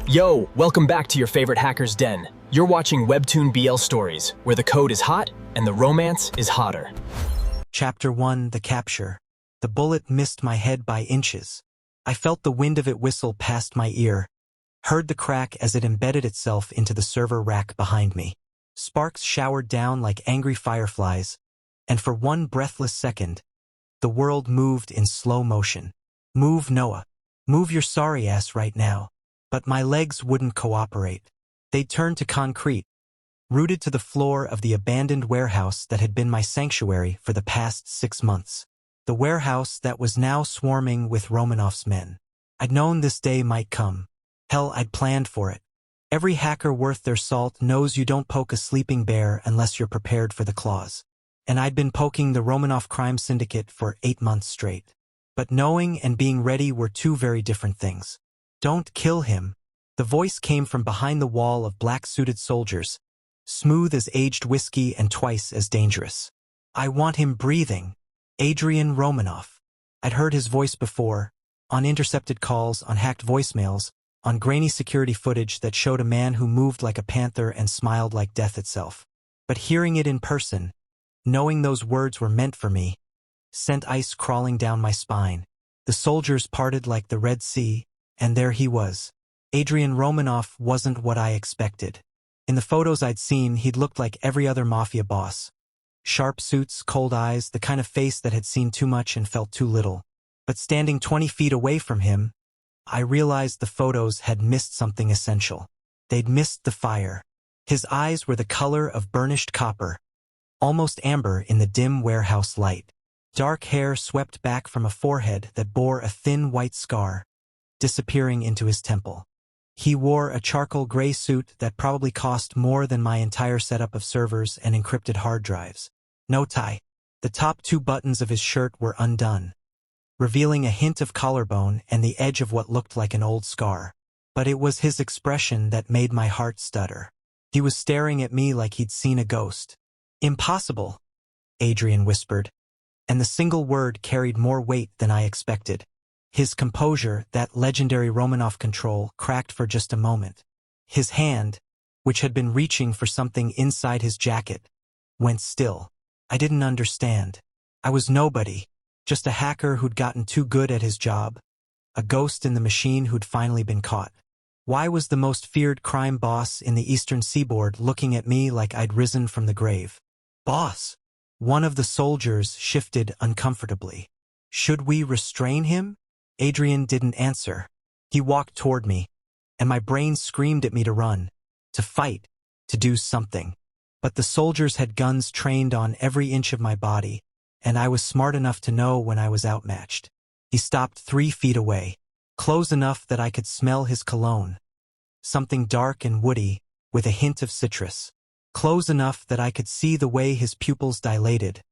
Yo, welcome back to your favorite hacker's den. You're watching Webtoon BL Stories, where the code is hot and the romance is hotter. Chapter 1, The Capture. The bullet missed my head by inches. I felt the wind of it whistle past my ear, heard the crack as it embedded itself into the server rack behind me. Sparks showered down like angry fireflies, and for one breathless second, the world moved in slow motion. Move, Noah. Move your sorry ass right now. But my legs wouldn't cooperate. They'd turned to concrete, rooted to the floor of the abandoned warehouse that had been my sanctuary for the past 6 months. The warehouse that was now swarming with Romanov's men. I'd known this day might come. Hell, I'd planned for it. Every hacker worth their salt knows you don't poke a sleeping bear unless you're prepared for the claws. And I'd been poking the Romanov crime syndicate for 8 months straight. But knowing and being ready were two very different things. Don't kill him. The voice came from behind the wall of black-suited soldiers, smooth as aged whiskey and twice as dangerous. I want him breathing. Adrian Romanov. I'd heard his voice before, on intercepted calls, on hacked voicemails, on grainy security footage that showed a man who moved like a panther and smiled like death itself. But hearing it in person, knowing those words were meant for me, sent ice crawling down my spine. The soldiers parted like the Red Sea, and there he was. Adrian Romanov wasn't what I expected. In the photos I'd seen, he'd looked like every other mafia boss. Sharp suits, cold eyes, the kind of face that had seen too much and felt too little. But standing 20 feet away from him, I realized the photos had missed something essential. They'd missed the fire. His eyes were the color of burnished copper, almost amber in the dim warehouse light. Dark hair swept back from a forehead that bore a thin white scar, disappearing into his temple. He wore a charcoal gray suit that probably cost more than my entire setup of servers and encrypted hard drives. No tie. The top 2 buttons of his shirt were undone, revealing a hint of collarbone and the edge of what looked like an old scar. But it was his expression that made my heart stutter. He was staring at me like he'd seen a ghost. Impossible, Adrian whispered, and the single word carried more weight than I expected. His composure, that legendary Romanov control, cracked for just a moment. His hand, which had been reaching for something inside his jacket, went still. I didn't understand. I was nobody, just a hacker who'd gotten too good at his job, a ghost in the machine who'd finally been caught. Why was the most feared crime boss in the Eastern Seaboard looking at me like I'd risen from the grave? Boss! One of the soldiers shifted uncomfortably. Should we restrain him? Adrian didn't answer. He walked toward me, and my brain screamed at me to run, to fight, to do something. But the soldiers had guns trained on every inch of my body, and I was smart enough to know when I was outmatched. He stopped 3 feet away, close enough that I could smell his cologne. Something dark and woody, with a hint of citrus. Close enough that I could see the way his pupils dilated,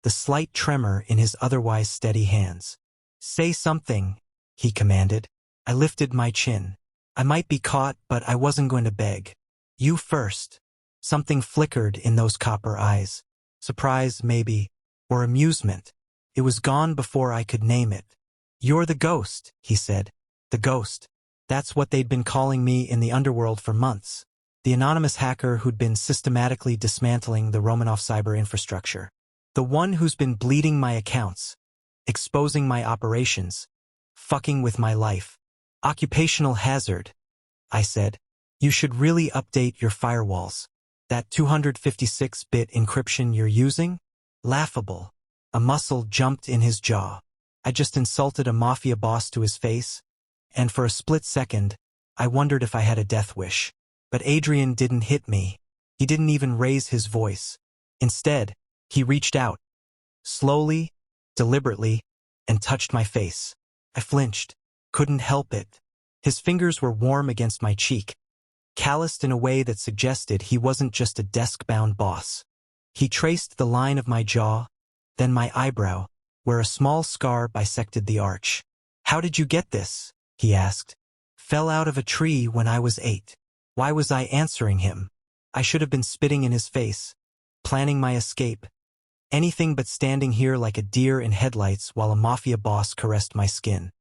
the slight tremor in his otherwise steady hands. Say something, he commanded. I lifted my chin. I might be caught, but I wasn't going to beg. You first. Something flickered in those copper eyes. Surprise, maybe, or amusement. It was gone before I could name it. You're the ghost, he said. The ghost. That's what they'd been calling me in the underworld for months. The anonymous hacker who'd been systematically dismantling the Romanov cyber infrastructure. The one who's been bleeding my accounts, exposing my operations, fucking with my life. Occupational hazard, I said. You should really update your firewalls. That 256-bit encryption you're using? Laughable. A muscle jumped in his jaw. I just insulted a mafia boss to his face, and for a split second, I wondered if I had a death wish. But Adrian didn't hit me. He didn't even raise his voice. Instead, he reached out, slowly, deliberately, and touched my face. I flinched, couldn't help it. His fingers were warm against my cheek, calloused in a way that suggested he wasn't just a desk-bound boss. He traced the line of my jaw, then my eyebrow, where a small scar bisected the arch. How did you get this? He asked. Fell out of a tree when I was 8. Why was I answering him? I should have been spitting in his face, planning my escape. Anything but standing here like a deer in headlights while a mafia boss caressed my skin.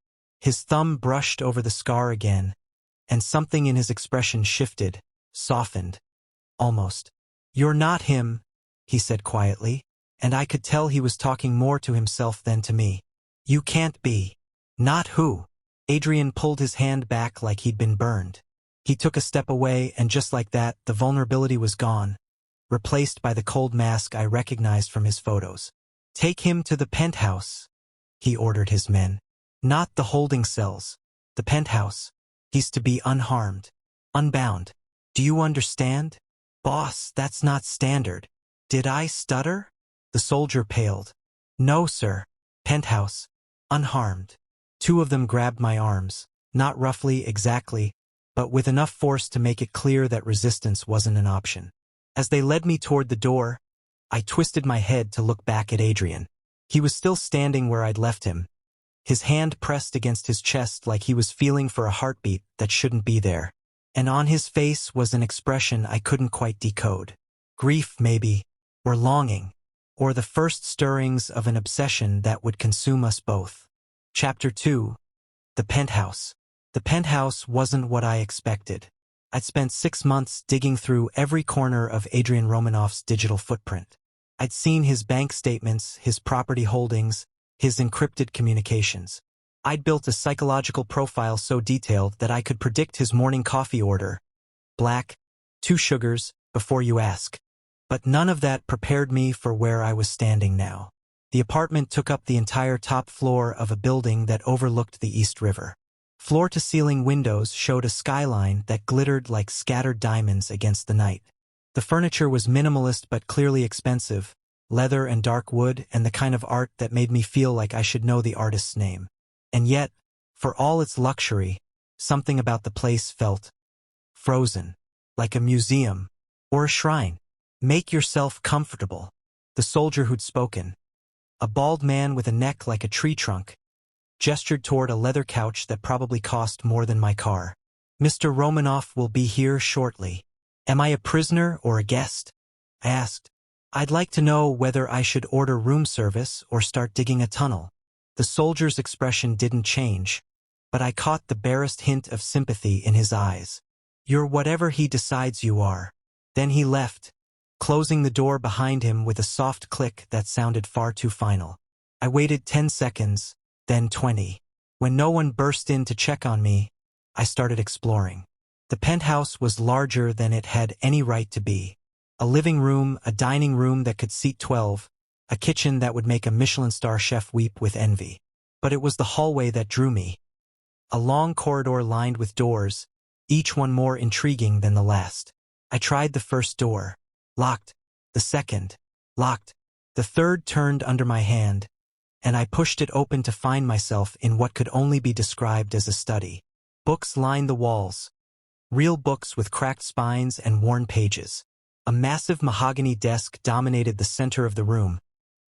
His thumb brushed over the scar again, and something in his expression shifted, softened, almost. "You're not him," he said quietly, and I could tell he was talking more to himself than to me. "You can't be." "Not who?" Adrian pulled his hand back like he'd been burned. He took a step away, and just like that, the vulnerability was gone, replaced by the cold mask I recognized from his photos. "Take him to the penthouse," he ordered his men. "Not the holding cells. The penthouse. He's to be unharmed. Unbound. Do you understand?" "Boss, that's not standard." Did I stutter? The soldier paled. "No, sir. Penthouse. Unharmed." Two of them grabbed my arms, not roughly, exactly, but with enough force to make it clear that resistance wasn't an option. As they led me toward the door, I twisted my head to look back at Adrian. He was still standing where I'd left him, his hand pressed against his chest like he was feeling for a heartbeat that shouldn't be there. And on his face was an expression I couldn't quite decode. Grief, maybe, or longing, or the first stirrings of an obsession that would consume us both. Chapter 2. The Penthouse. The penthouse wasn't what I expected. I'd spent 6 months digging through every corner of Adrian Romanov's digital footprint. I'd seen his bank statements, his property holdings, his encrypted communications. I'd built a psychological profile so detailed that I could predict his morning coffee order. Black, 2 sugars, before you ask. But none of that prepared me for where I was standing now. The apartment took up the entire top floor of a building that overlooked the East River. Floor-to-ceiling windows showed a skyline that glittered like scattered diamonds against the night. The furniture was minimalist but clearly expensive, leather and dark wood, and the kind of art that made me feel like I should know the artist's name. And yet, for all its luxury, something about the place felt frozen, like a museum or a shrine. "Make yourself comfortable," the soldier who'd spoken, a bald man with a neck like a tree trunk, gestured toward a leather couch that probably cost more than my car. "Mr. Romanov will be here shortly." "Am I a prisoner or a guest?" I asked. "I'd like to know whether I should order room service or start digging a tunnel." The soldier's expression didn't change, but I caught the barest hint of sympathy in his eyes. "You're whatever he decides you are." Then he left, closing the door behind him with a soft click that sounded far too final. I waited 10 seconds, then 20. When no one burst in to check on me, I started exploring. The penthouse was larger than it had any right to be. A living room, a dining room that could seat 12, a kitchen that would make a Michelin star chef weep with envy. But it was the hallway that drew me. A long corridor lined with doors, each one more intriguing than the last. I tried the first door. Locked. The second. Locked. The third turned under my hand, and I pushed it open to find myself in what could only be described as a study. Books lined the walls. Real books with cracked spines and worn pages. A massive mahogany desk dominated the center of the room,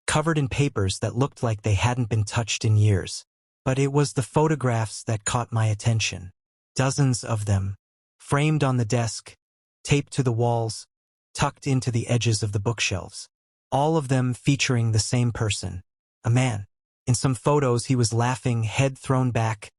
covered in papers that looked like they hadn't been touched in years. But it was the photographs that caught my attention. Dozens of them, framed on the desk, taped to the walls, tucked into the edges of the bookshelves. All of them featuring the same person, a man. In some photos he was laughing, head thrown back,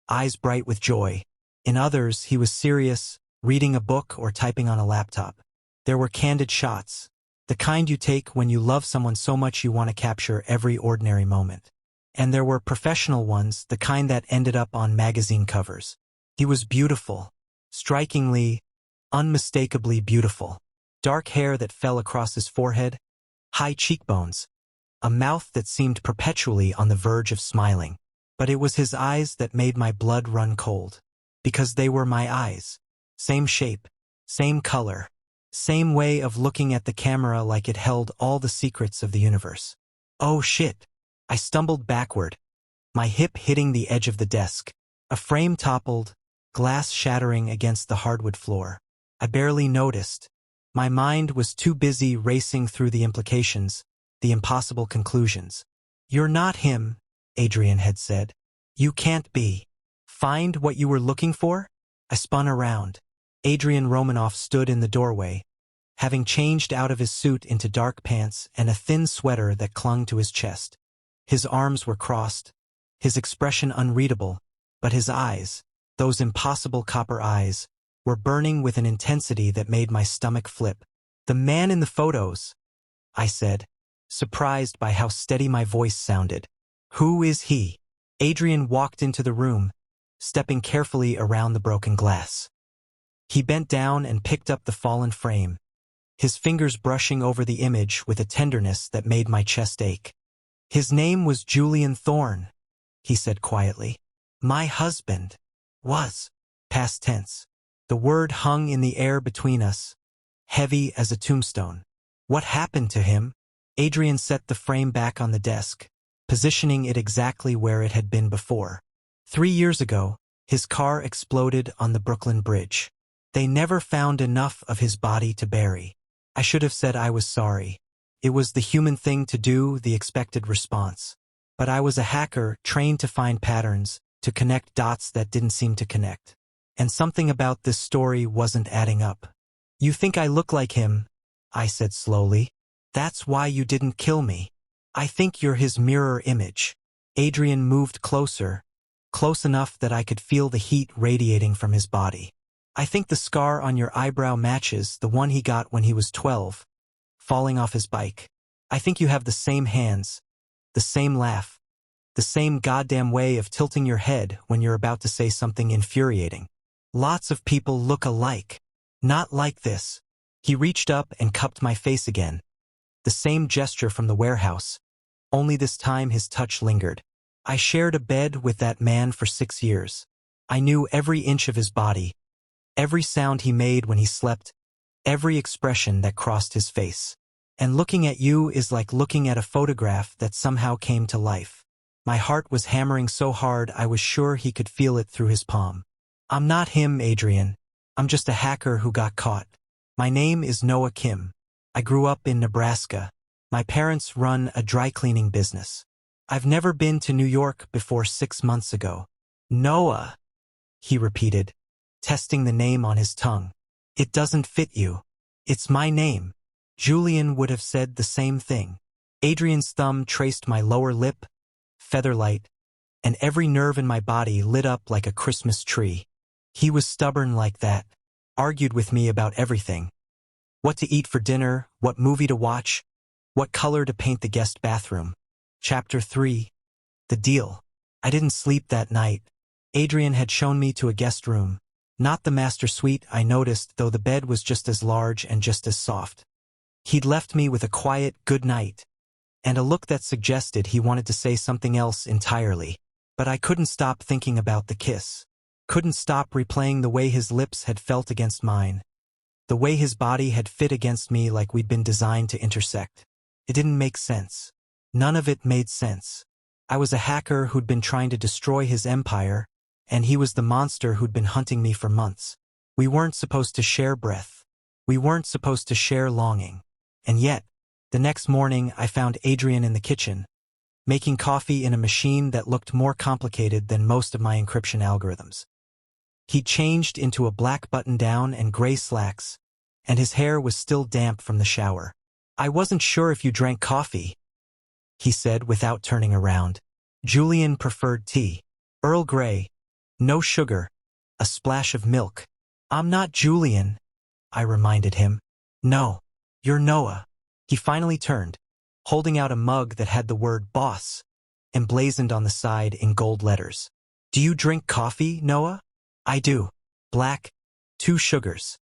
eyes bright with joy. In others he was serious, reading a book or typing on a laptop. There were candid shots, the kind you take when you love someone so much you want to capture every ordinary moment. And there were professional ones, the kind that ended up on magazine covers. He was beautiful, strikingly, unmistakably beautiful. Dark hair that fell across his forehead, high cheekbones, a mouth that seemed perpetually on the verge of smiling. But it was his eyes that made my blood run cold. Because they were my eyes. Same shape, same color, same way of looking at the camera like it held all the secrets of the universe. Oh shit. I stumbled backward, my hip hitting the edge of the desk. A frame toppled, glass shattering against the hardwood floor. I barely noticed. My mind was too busy racing through the implications, the impossible conclusions. "You're not him," Adrian had said. "You can't be." "Find what you were looking for?" I spun around. Adrian Romanov stood in the doorway, having changed out of his suit into dark pants and a thin sweater that clung to his chest. His arms were crossed, his expression unreadable, but his eyes, Those impossible copper eyes were burning with an intensity that made my stomach flip. "The man in the photos," I said, surprised by how steady my voice sounded. "Who is he?" Adrian walked into the room, stepping carefully around the broken glass. He bent down and picked up the fallen frame, his fingers brushing over the image with a tenderness that made my chest ache. "His name was Julian Thorne," he said quietly. "My husband was." Past tense. The word hung in the air between us, heavy as a tombstone. "What happened to him?" Adrian set the frame back on the desk, positioning it exactly where it had been before. 3 years ago, his car exploded on the Brooklyn Bridge. They never found enough of his body to bury. I should have said I was sorry. It was the human thing to do, the expected response. But I was a hacker trained to find patterns, to connect dots that didn't seem to connect. And something about this story wasn't adding up. "You think I look like him," I said slowly. "That's why you didn't kill me. I think you're his mirror image." Adrian moved closer, close enough that I could feel the heat radiating from his body. "I think the scar on your eyebrow matches the one he got when he was 12, falling off his bike. I think you have the same hands, the same laugh, the same goddamn way of tilting your head when you're about to say something infuriating. Lots of people look alike. Not like this." He reached up and cupped my face again. The same gesture from the warehouse, only this time his touch lingered. "I shared a bed with that man for 6 years. I knew every inch of his body, every sound he made when he slept, every expression that crossed his face. And looking at you is like looking at a photograph that somehow came to life." My heart was hammering so hard I was sure he could feel it through his palm. "I'm not him, Adrian. I'm just a hacker who got caught. My name is Noah Kim. I grew up in Nebraska. My parents run a dry cleaning business. I've never been to New York before 6 months ago." "Noah," he repeated, testing the name on his tongue. "It doesn't fit you. It's my name." Julian would have said the same thing. Adrian's thumb traced my lower lip, featherlight, and every nerve in my body lit up like a Christmas tree. He was stubborn like that, argued with me about everything. What to eat for dinner, what movie to watch, what color to paint the guest bathroom. Chapter 3. The Deal. I didn't sleep that night. Adrian had shown me to a guest room. Not the master suite, I noticed, though the bed was just as large and just as soft. He'd left me with a quiet good night, and a look that suggested he wanted to say something else entirely. But I couldn't stop thinking about the kiss. Couldn't stop replaying the way his lips had felt against mine. The way his body had fit against me like we'd been designed to intersect. It didn't make sense. None of it made sense. I was a hacker who'd been trying to destroy his empire, and he was the monster who'd been hunting me for months. We weren't supposed to share breath. We weren't supposed to share longing. And yet, the next morning I found Adrian in the kitchen, making coffee in a machine that looked more complicated than most of my encryption algorithms. He'd changed into a black button-down and gray slacks, and his hair was still damp from the shower. "I wasn't sure if you drank coffee," he said without turning around. Julian preferred tea. Earl Grey. No sugar. A splash of milk. "I'm not Julian," I reminded him. "No, you're Noah." He finally turned, holding out a mug that had the word boss emblazoned on the side in gold letters. "Do you drink coffee, Noah?" "I do. Black, 2 sugars.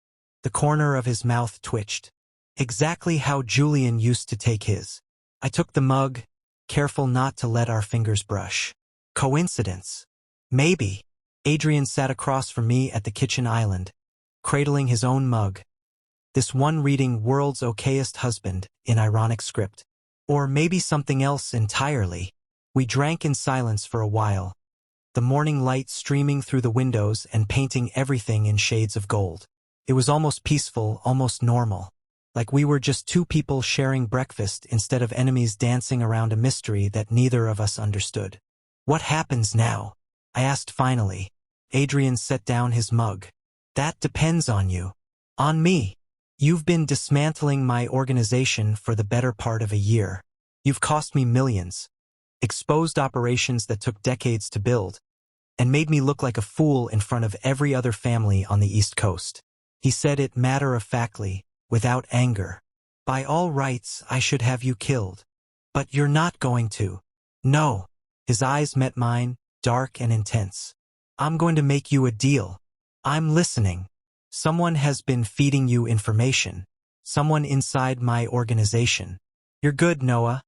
The corner of his mouth twitched. Exactly how Julian used to take his. I took the mug, careful not to let our fingers brush. Coincidence? Maybe. Adrian sat across from me at the kitchen island, cradling his own mug. This one reading World's Okayest Husband in ironic script. Or maybe something else entirely. We drank in silence for a while, the morning light streaming through the windows and painting everything in shades of gold. It was almost peaceful, almost normal. Like we were just 2 people sharing breakfast instead of enemies dancing around a mystery that neither of us understood. "What happens now?" I asked finally. Adrian set down his mug. "That depends on you." "On me? You've been dismantling my organization for the better part of a year. You've cost me millions, exposed operations that took decades to build, and made me look like a fool in front of every other family on the East Coast. He said it matter-of-factly, without anger. By all rights, I should have you killed. But you're not going to. No. His eyes met mine, dark and intense. I'm going to make you a deal. I'm listening. Someone has been feeding you information. Someone inside my organization. You're good, Noah.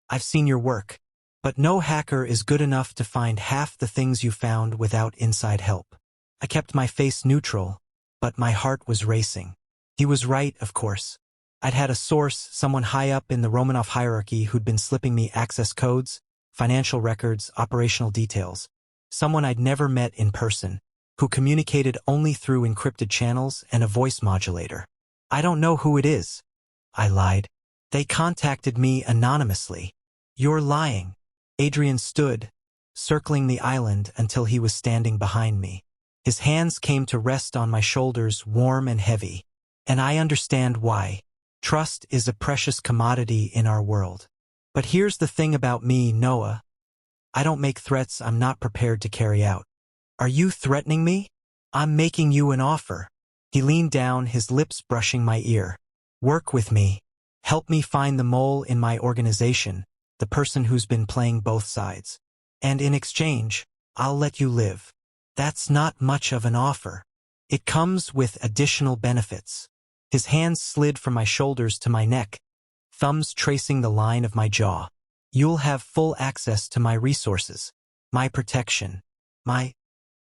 I've seen your work. But no hacker is good enough to find half the things you found without inside help. I kept my face neutral, but my heart was racing. He was right, of course. I'd had a source, someone high up in the Romanov hierarchy who'd been slipping me access codes, financial records, operational details. Someone I'd never met in person, who communicated only through encrypted channels and a voice modulator. I don't know who it is. I lied. They contacted me anonymously. You're lying. Adrian stood, circling the island until he was standing behind me. His hands came to rest on my shoulders, warm and heavy. And I understand why. Trust is a precious commodity in our world. But here's the thing about me, Noah. I don't make threats I'm not prepared to carry out. Are you threatening me? I'm making you an offer. He leaned down, his lips brushing my ear. Work with me. Help me find the mole in my organization, the person who's been playing both sides. And in exchange, I'll let you live. That's not much of an offer. It comes with additional benefits. His hands slid from my shoulders to my neck, thumbs tracing the line of my jaw. You'll have full access to my resources, my protection, my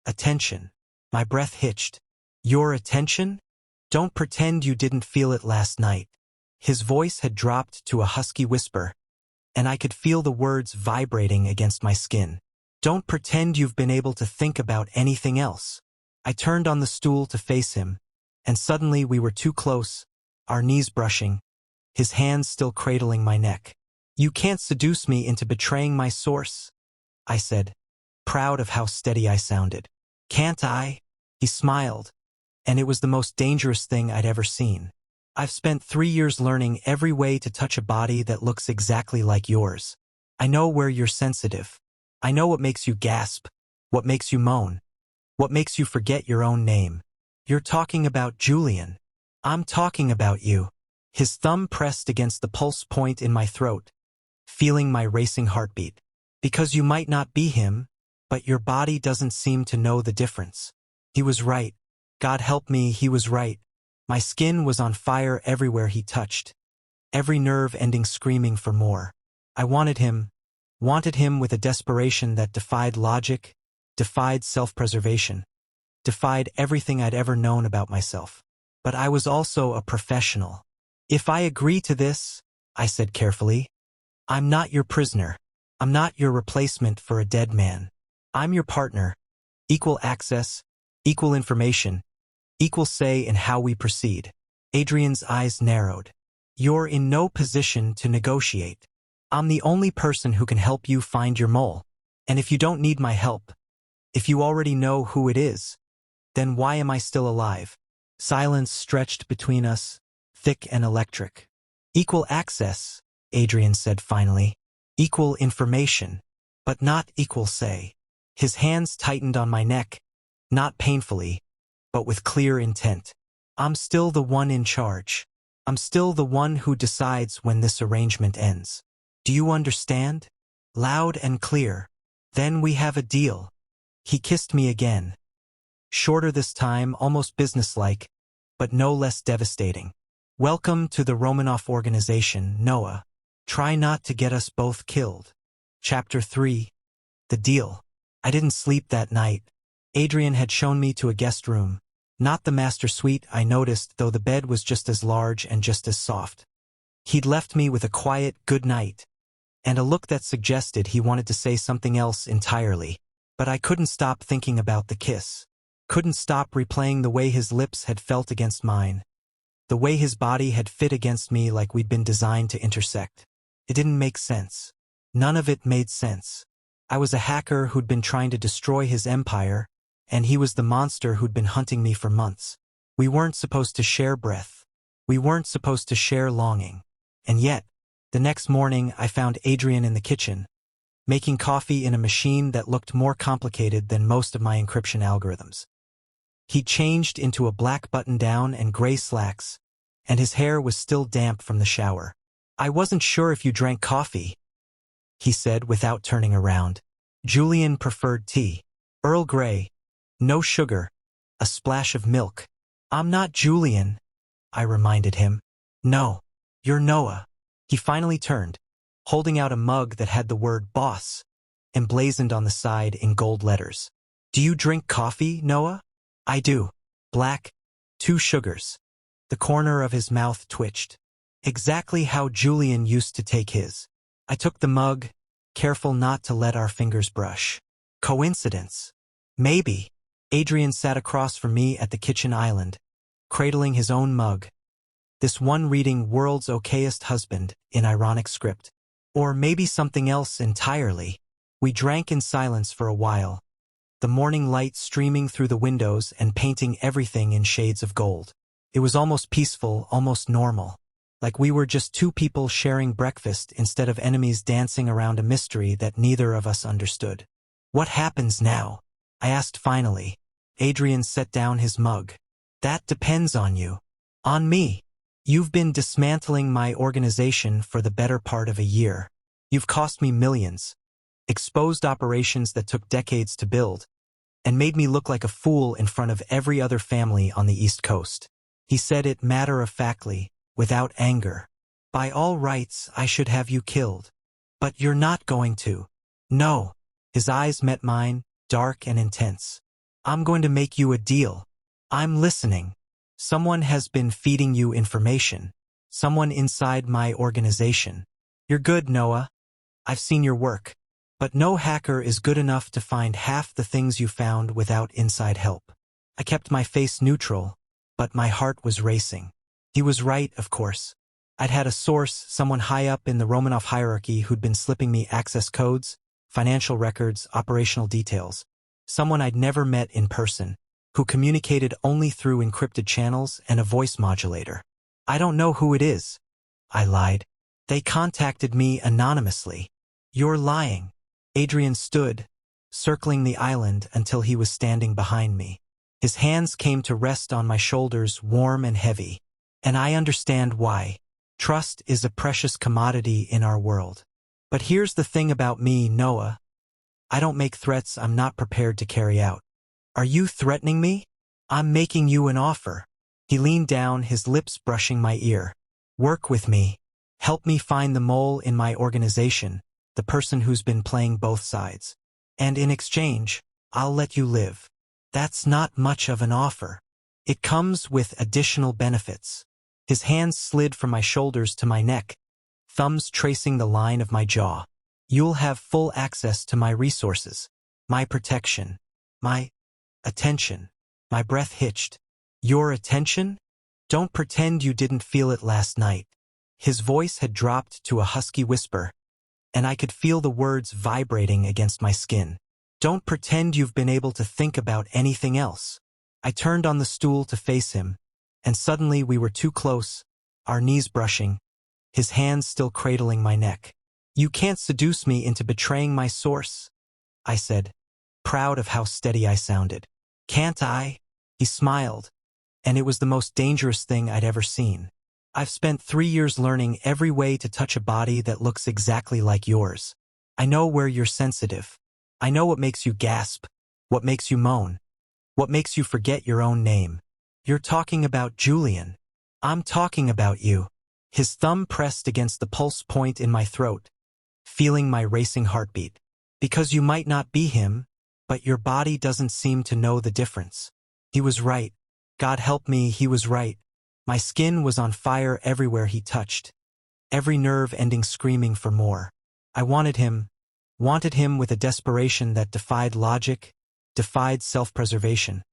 attention. My breath hitched. Your attention? Don't pretend you didn't feel it last night. His voice had dropped to a husky whisper, and I could feel the words vibrating against my skin. Don't pretend you've been able to think about anything else. I turned on the stool to face him, and suddenly we were too close, our knees brushing, his hands still cradling my neck. You can't seduce me into betraying my source, I said, proud of how steady I sounded. Can't I? He smiled, and it was the most dangerous thing I'd ever seen. I've spent 3 years learning every way to touch a body that looks exactly like yours. I know where you're sensitive. I know what makes you gasp, what makes you moan, what makes you forget your own name. You're talking about Julian. I'm talking about you. His thumb pressed against the pulse point in my throat, feeling my racing heartbeat. Because you might not be him, but your body doesn't seem to know the difference. He was right. God help me, he was right. My skin was on fire everywhere he touched, every nerve ending screaming for more. I wanted him with a desperation that defied logic, defied self-preservation, defied everything I'd ever known about myself. But I was also a professional. If I agree to this, I said carefully, I'm not your prisoner. I'm not your replacement for a dead man. I'm your partner. Equal access, equal information, equal say in how we proceed. Adrian's eyes narrowed. You're in no position to negotiate. I'm the only person who can help you find your mole. And if you don't need my help, if you already know who it is, then why am I still alive? Silence stretched between us, thick and electric. Equal access, Adrian said finally. Equal information, but not equal say. His hands tightened on my neck, not painfully, but with clear intent. I'm still the one in charge. I'm still the one who decides when this arrangement ends. Do you understand? Loud and clear. Then we have a deal. He kissed me again. Shorter this time, almost businesslike, but no less devastating. Welcome to the Romanov organization, Noah. Try not to get us both killed. Chapter 3. The Deal. I didn't sleep that night. Adrian had shown me to a guest room. Not the master suite, I noticed, though the bed was just as large and just as soft. He'd left me with a quiet good night, and a look that suggested he wanted to say something else entirely. But I couldn't stop thinking about the kiss. Couldn't stop replaying the way his lips had felt against mine. The way his body had fit against me like we'd been designed to intersect. It didn't make sense. None of it made sense. I was a hacker who'd been trying to destroy his empire, and he was the monster who'd been hunting me for months. We weren't supposed to share breath. We weren't supposed to share longing. And yet, the next morning I found Adrian in the kitchen, making coffee in a machine that looked more complicated than most of my encryption algorithms. He changed into a black button-down and gray slacks, and his hair was still damp from the shower. "I wasn't sure if you drank coffee," he said without turning around. Julian preferred tea. Earl Grey. No sugar. A splash of milk. "I'm not Julian," I reminded him. "No, you're Noah." He finally turned, holding out a mug that had the word boss emblazoned on the side in gold letters. "Do you drink coffee, Noah?" "I do. Black, 2 sugars. The corner of his mouth twitched. Exactly how Julian used to take his. I took the mug, careful not to let our fingers brush. Coincidence? Maybe. Adrian sat across from me at the kitchen island, cradling his own mug. This one reading World's Okayest Husband in ironic script. Or maybe something else entirely. We drank in silence for a while, the morning light streaming through the windows and painting everything in shades of gold. It was almost peaceful, almost normal. Like we were just 2 people sharing breakfast instead of enemies dancing around a mystery that neither of us understood. "What happens now?" I asked finally. Adrian set down his mug. "That depends on you." "On me? You've been dismantling my organization for the better part of a year. You've cost me millions, exposed operations that took decades to build, and made me look like a fool in front of every other family on the East Coast." He said it matter-of-factly, without anger. "By all rights, I should have you killed. But you're not going to." "No." His eyes met mine, dark and intense. "I'm going to make you a deal. I'm listening. Someone has been feeding you information. Someone inside my organization. You're good, Noah. I've seen your work. But no hacker is good enough to find half the things you found without inside help." I kept my face neutral, but my heart was racing. He was right, of course. I'd had a source, someone high up in the Romanov hierarchy who'd been slipping me access codes, financial records, operational details. Someone I'd never met in person, who communicated only through encrypted channels and a voice modulator. "I don't know who it is," I lied. "They contacted me anonymously." "You're lying." Adrian stood, circling the island until he was standing behind me. His hands came to rest on my shoulders, warm and heavy. "And I understand why. Trust is a precious commodity in our world. But here's the thing about me, Noah. I don't make threats I'm not prepared to carry out." "Are you threatening me?" "I'm making you an offer." He leaned down, his lips brushing my ear. "Work with me. Help me find the mole in my organization, the person who's been playing both sides. And in exchange, I'll let you live." "That's not much of an offer. It comes with additional benefits." His hands slid from my shoulders to my neck, thumbs tracing the line of my jaw. "You'll have full access to my resources, my protection, my attention." My breath hitched. "Your attention? Don't pretend you didn't feel it last night." His voice had dropped to a husky whisper, and I could feel the words vibrating against my skin. "Don't pretend you've been able to think about anything else." I turned on the stool to face him, and suddenly we were too close, our knees brushing, his hands still cradling my neck. "You can't seduce me into betraying my source," I said, proud of how steady I sounded. "Can't I?" He smiled, and it was the most dangerous thing I'd ever seen. "I've spent 3 years learning every way to touch a body that looks exactly like yours. I know where you're sensitive. I know what makes you gasp, what makes you moan, what makes you forget your own name. You're talking about Julian. I'm talking about you." His thumb pressed against the pulse point in my throat, feeling my racing heartbeat. "Because you might not be him, but your body doesn't seem to know the difference." He was right. God help me, he was right. My skin was on fire everywhere he touched, every nerve ending screaming for more. I wanted him with a desperation that defied logic, defied self-preservation,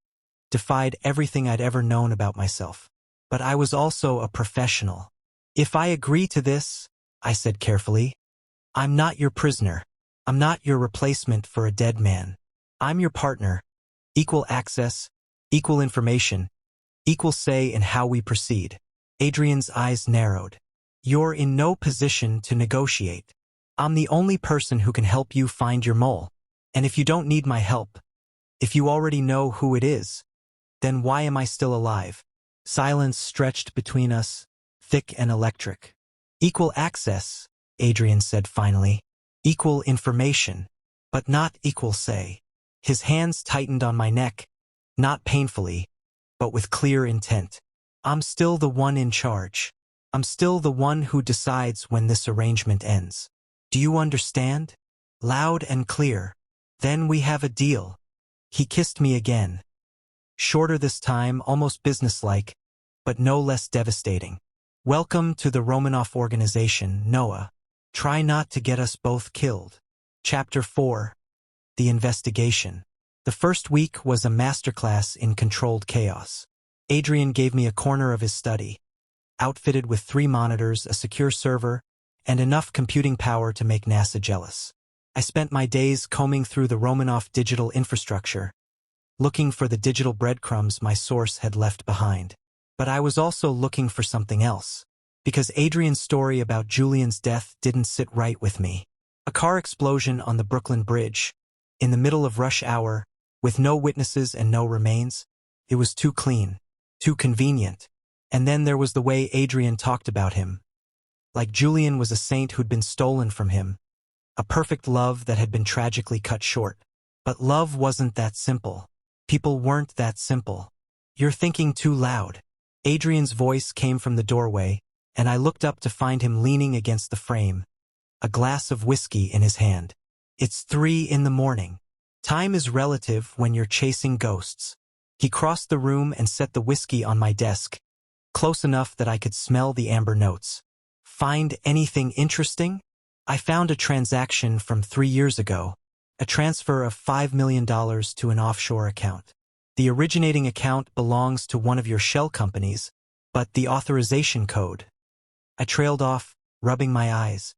defied everything I'd ever known about myself. But I was also a professional. "If I agree to this," I said carefully, "I'm not your prisoner. I'm not your replacement for a dead man. I'm your partner. Equal access, equal information, equal say in how we proceed." Adrian's eyes narrowed. "You're in no position to negotiate." I'm the only person who can help you find your mole. And if you don't need my help, if you already know who it is, then why am I still alive? Silence stretched between us, thick and electric. Equal access, Adrian said finally. Equal information, but not equal say. His hands tightened on my neck, not painfully, but with clear intent. I'm still the one in charge. I'm still the one who decides when this arrangement ends. Do you understand? Loud and clear. Then we have a deal. He kissed me again. Shorter this time, almost businesslike, but no less devastating. Welcome to the Romanov organization, Noah. Try not to get us both killed. Chapter 4. The Investigation. The first week was a masterclass in controlled chaos. Adrian gave me a corner of his study, outfitted with 3 monitors, a secure server, and enough computing power to make NASA jealous. I spent my days combing through the Romanov digital infrastructure, looking for the digital breadcrumbs my source had left behind. But I was also looking for something else, because Adrian's story about Julian's death didn't sit right with me. A car explosion on the Brooklyn Bridge, in the middle of rush hour, with no witnesses and no remains. It was too clean, too convenient. And then there was the way Adrian talked about him. Like Julian was a saint who'd been stolen from him, a perfect love that had been tragically cut short. But love wasn't that simple. People weren't that simple. You're thinking too loud. Adrian's voice came from the doorway, and I looked up to find him leaning against the frame, a glass of whiskey in his hand. It's 3 in the morning. Time is relative when you're chasing ghosts. He crossed the room and set the whiskey on my desk, close enough that I could smell the amber notes. Find anything interesting? I found a transaction from 3 years ago, a transfer of $5 million to an offshore account. The originating account belongs to one of your shell companies, but the authorization code. I trailed off, rubbing my eyes.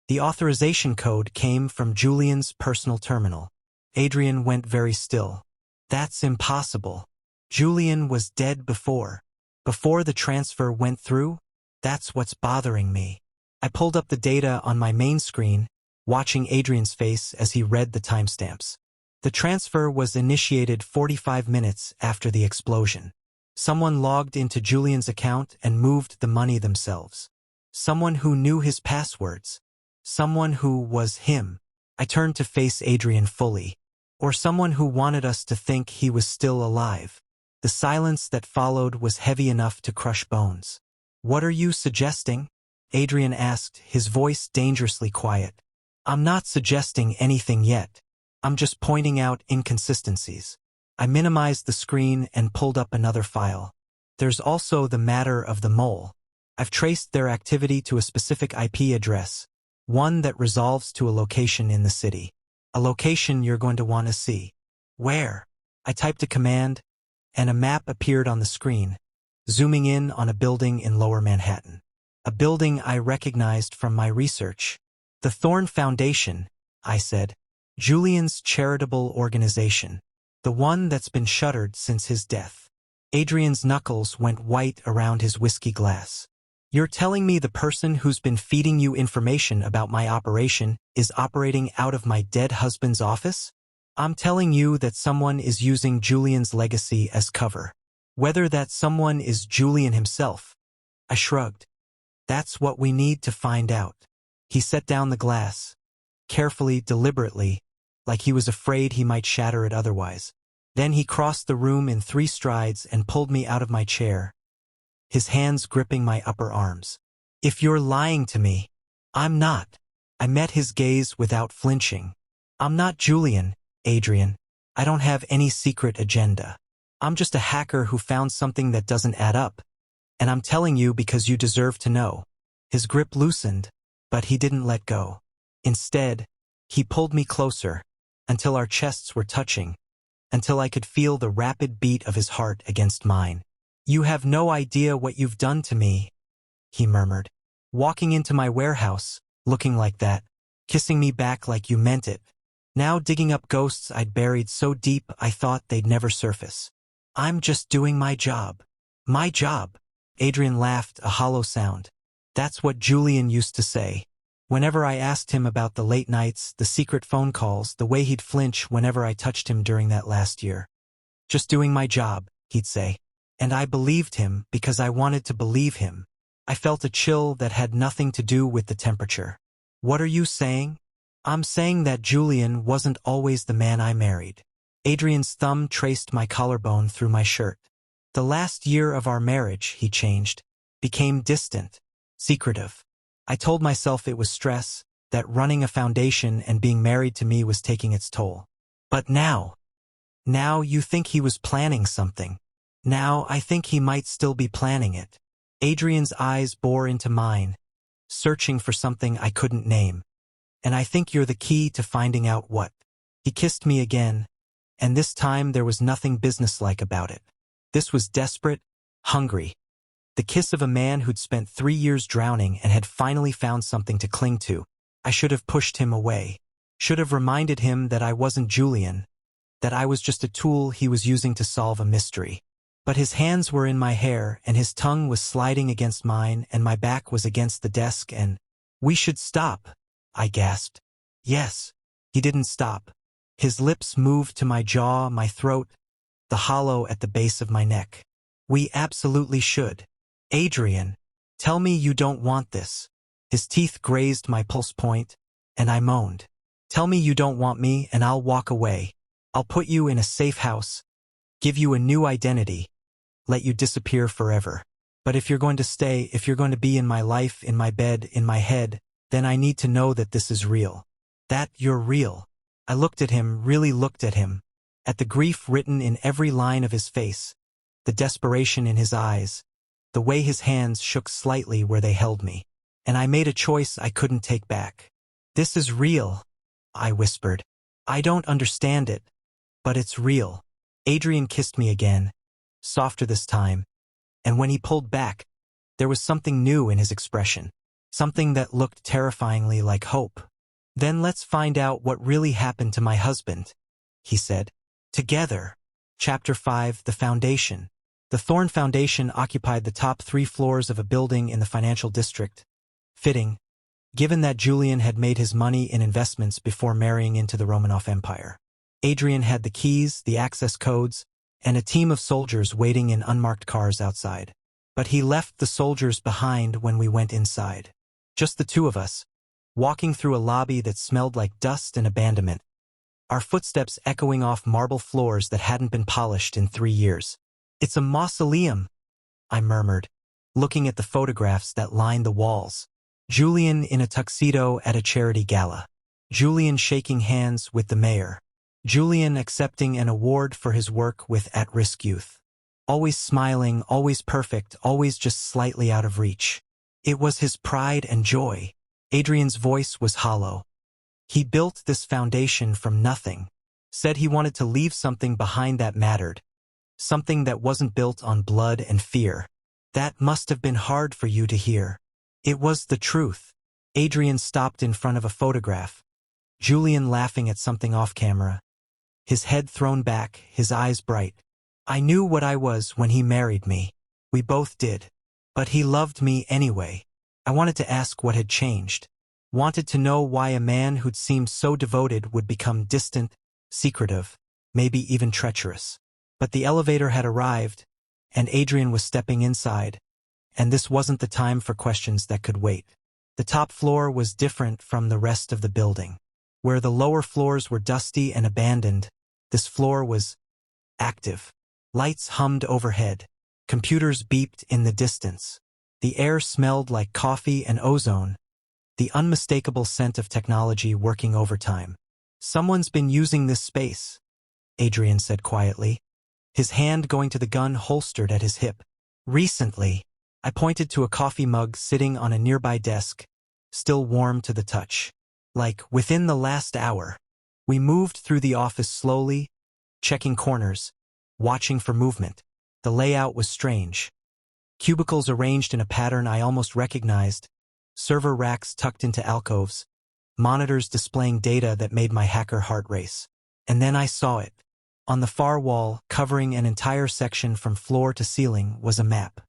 The authorization code came from Julian's personal terminal. Adrian went very still. That's impossible. Julian was dead before the transfer went through. That's what's bothering me. I pulled up the data on my main screen, watching Adrian's face as he read the timestamps. The transfer was initiated 45 minutes after the explosion. Someone logged into Julian's account and moved the money themselves. Someone who knew his passwords. Someone who was him. I turned to face Adrian fully. Or someone who wanted us to think he was still alive. The silence that followed was heavy enough to crush bones. What are you suggesting? Adrian asked, his voice dangerously quiet. I'm not suggesting anything yet. I'm just pointing out inconsistencies. I minimized the screen and pulled up another file. There's also the matter of the mole. I've traced their activity to a specific IP address, one that resolves to a location in the city. A location you're going to want to see. Where? I typed a command, and a map appeared on the screen, zooming in on a building in Lower Manhattan. A building I recognized from my research. The Thorn Foundation, I said. Julian's charitable organization. The one that's been shuttered since his death. Adrian's knuckles went white around his whiskey glass. You're telling me the person who's been feeding you information about my operation is operating out of my dead husband's office? I'm telling you that someone is using Julian's legacy as cover. Whether that someone is Julian himself. I shrugged. That's what we need to find out. He set down the glass, carefully, deliberately, like he was afraid he might shatter it otherwise. Then he crossed the room in 3 strides and pulled me out of my chair, his hands gripping my upper arms. If you're lying to me, I'm not. I met his gaze without flinching. I'm not Julian, Adrian. I don't have any secret agenda. I'm just a hacker who found something that doesn't add up. And I'm telling you because you deserve to know. His grip loosened, but he didn't let go. Instead, he pulled me closer, until our chests were touching, until I could feel the rapid beat of his heart against mine. You have no idea what you've done to me, he murmured. Walking into my warehouse, looking like that, kissing me back like you meant it. Now digging up ghosts I'd buried so deep I thought they'd never surface. I'm just doing my job. My job. Adrian laughed, a hollow sound. That's what Julian used to say. Whenever I asked him about the late nights, the secret phone calls, the way he'd flinch whenever I touched him during that last year. "Just doing my job," he'd say. And I believed him because I wanted to believe him. I felt a chill that had nothing to do with the temperature. "What are you saying?" "I'm saying that Julian wasn't always the man I married." Adrian's thumb traced my collarbone through my shirt. "The last year of our marriage, he changed, became distant, secretive. I told myself it was stress, that running a foundation and being married to me was taking its toll. But now you think he was planning something. Now I think he might still be planning it." Adrian's eyes bore into mine, searching for something I couldn't name. "And I think you're the key to finding out what." He kissed me again, and this time there was nothing businesslike about it. This was desperate, hungry. The kiss of a man who'd spent 3 years drowning and had finally found something to cling to. I should have pushed him away. Should have reminded him that I wasn't Julian, that I was just a tool he was using to solve a mystery. But his hands were in my hair, and his tongue was sliding against mine, and my back was against the desk, and "We should stop," I gasped. Yes. He didn't stop. His lips moved to my jaw, my throat, the hollow at the base of my neck. "We absolutely should. Adrian, tell me you don't want this." His teeth grazed my pulse point, and I moaned. "Tell me you don't want me, and I'll walk away. I'll put you in a safe house, give you a new identity, let you disappear forever. But if you're going to stay, if you're going to be in my life, in my bed, in my head, then I need to know that this is real. That you're real." I looked at him, really looked at him, at the grief written in every line of his face, the desperation in his eyes, the way his hands shook slightly where they held me. And I made a choice I couldn't take back. "This is real," I whispered. "I don't understand it, but it's real." Adrian kissed me again, softer this time, and when he pulled back, there was something new in his expression, something that looked terrifyingly like hope. "Then let's find out what really happened to my husband," he said. "Together." Chapter 5: The Foundation. The Thorn Foundation occupied the top 3 floors of a building in the financial district. Fitting, given that Julian had made his money in investments before marrying into the Romanov Empire. Adrian had the keys, the access codes, and a team of soldiers waiting in unmarked cars outside. But he left the soldiers behind when we went inside. Just the 2 of us, walking through a lobby that smelled like dust and abandonment, our footsteps echoing off marble floors that hadn't been polished in 3 years. "It's a mausoleum," I murmured, looking at the photographs that lined the walls. Julian in a tuxedo at a charity gala. Julian shaking hands with the mayor. Julian accepting an award for his work with at-risk youth. Always smiling, always perfect, always just slightly out of reach. It was his pride and joy. Adrian's voice was hollow. He built this foundation from nothing. Said he wanted to leave something behind that mattered. Something that wasn't built on blood and fear. That must have been hard for you to hear. It was the truth. Adrian stopped in front of a photograph. Julian laughing at something off camera. His head thrown back, his eyes bright. "I knew what I was when he married me. We both did. But he loved me anyway. I wanted to ask what had changed. Wanted to know why a man who'd seemed so devoted would become distant, secretive, maybe even treacherous. But the elevator had arrived, and Adrian was stepping inside, and this wasn't the time for questions that could wait. The top floor was different from the rest of the building. Where the lower floors were dusty and abandoned, this floor was active. Lights hummed overhead. Computers beeped in the distance. The air smelled like coffee and ozone, the unmistakable scent of technology working overtime. "Someone's been using this space," Adrian said quietly, his hand going to the gun holstered at his hip. "Recently." I pointed to a coffee mug sitting on a nearby desk, still warm to the touch. "Like, within the last hour." We moved through the office slowly, checking corners, watching for movement. The layout was strange. Cubicles arranged in a pattern I almost recognized, server racks tucked into alcoves, monitors displaying data that made my hacker heart race. And then I saw it. On the far wall, covering an entire section from floor to ceiling, was a map.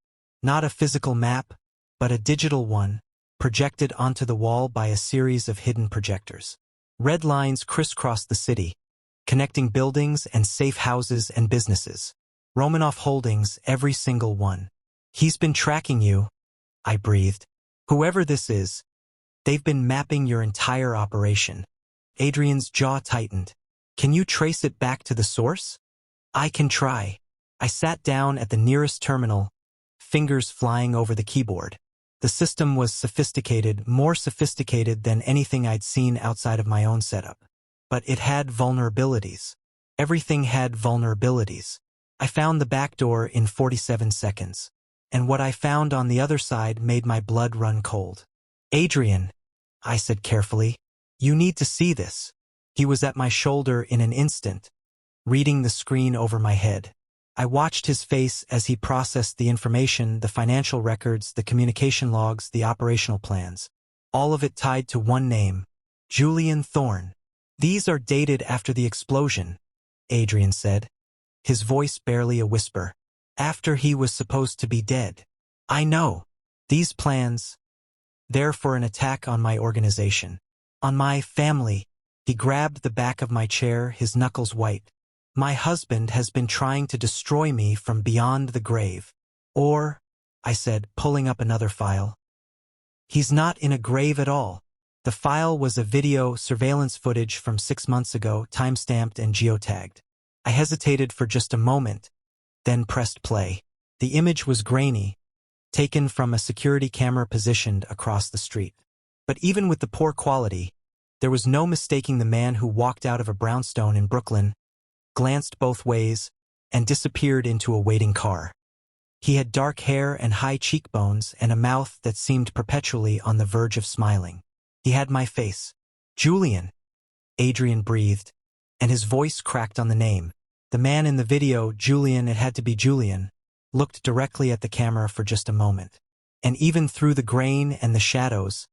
Not a physical map, but a digital one, projected onto the wall by a series of hidden projectors. Red lines crisscrossed the city, connecting buildings and safe houses and businesses. Romanov Holdings, every single one. He's been tracking you, I breathed. Whoever this is, they've been mapping your entire operation. Adrian's jaw tightened. Can you trace it back to the source? I can try. I sat down at the nearest terminal, fingers flying over the keyboard. The system was sophisticated, more sophisticated than anything I'd seen outside of my own setup. But it had vulnerabilities. Everything had vulnerabilities. I found the back door in 47 seconds. And what I found on the other side made my blood run cold. Adrian, I said carefully, you need to see this. He was at my shoulder in an instant, reading the screen over my head. I watched his face as he processed the information, the financial records, the communication logs, the operational plans. All of it tied to one name, Julian Thorne. These are dated after the explosion, Adrian said, his voice barely a whisper. After he was supposed to be dead. I know. These plans, they're for an attack on my organization. On my family. He grabbed the back of my chair, his knuckles white. My husband has been trying to destroy me from beyond the grave. Or, I said, pulling up another file. He's not in a grave at all. The file was a video surveillance footage from 6 months ago, timestamped and geotagged. I hesitated for just a moment, then pressed play. The image was grainy, taken from a security camera positioned across the street. But even with the poor quality, there was no mistaking the man who walked out of a brownstone in Brooklyn, glanced both ways, and disappeared into a waiting car. He had dark hair and high cheekbones and a mouth that seemed perpetually on the verge of smiling. He had my face. Julian, Adrian breathed, and his voice cracked on the name. The man in the video, Julian, it had to be Julian, looked directly at the camera for just a moment. And even through the grain and the shadows,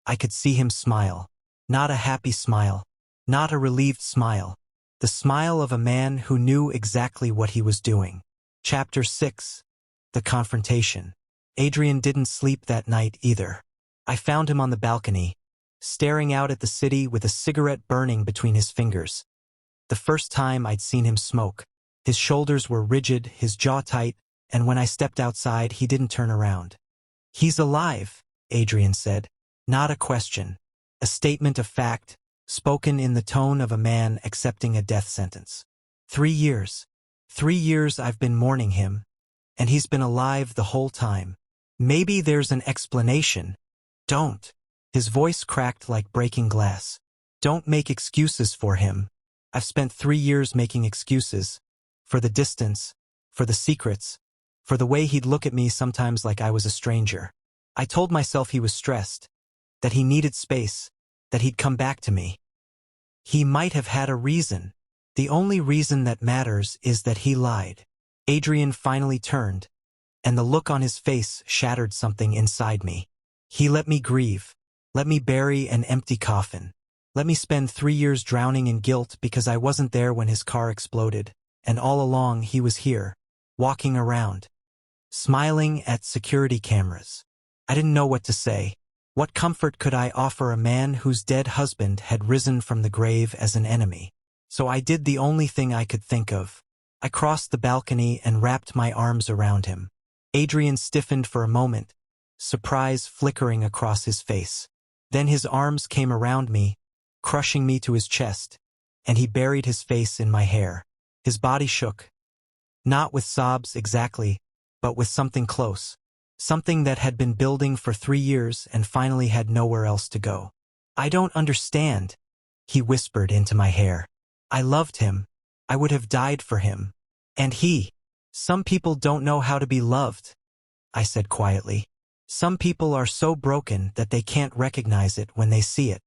I could see him smile. Not a happy smile. Not a relieved smile. The smile of a man who knew exactly what he was doing. Chapter 6. The Confrontation. Adrian didn't sleep that night either. I found him on the balcony, staring out at the city with a cigarette burning between his fingers. The first time I'd seen him smoke. His shoulders were rigid, his jaw tight, and when I stepped outside, he didn't turn around. He's alive, Adrian said. Not a question. A statement of fact, spoken in the tone of a man accepting a death sentence. 3 years. 3 years I've been mourning him, and he's been alive the whole time. Maybe there's an explanation. Don't. His voice cracked like breaking glass. Don't make excuses for him. I've spent 3 years making excuses. For the distance, for the secrets, for the way he'd look at me sometimes like I was a stranger. I told myself he was stressed, that he needed space, that he'd come back to me. He might have had a reason. The only reason that matters is that he lied. Adrian finally turned, and the look on his face shattered something inside me. He let me grieve, let me bury an empty coffin. Let me spend 3 years drowning in guilt because I wasn't there when his car exploded, and all along he was here, walking around, smiling at security cameras. I didn't know what to say. What comfort could I offer a man whose dead husband had risen from the grave as an enemy? So I did the only thing I could think of. I crossed the balcony and wrapped my arms around him. Adrian stiffened for a moment, surprise flickering across his face. Then his arms came around me, crushing me to his chest, and he buried his face in my hair. His body shook. Not with sobs exactly, but with something close. Something that had been building for 3 years and finally had nowhere else to go. I don't understand, he whispered into my hair. I loved him. I would have died for him. And he. Some people don't know how to be loved, I said quietly. Some people are so broken that they can't recognize it when they see it.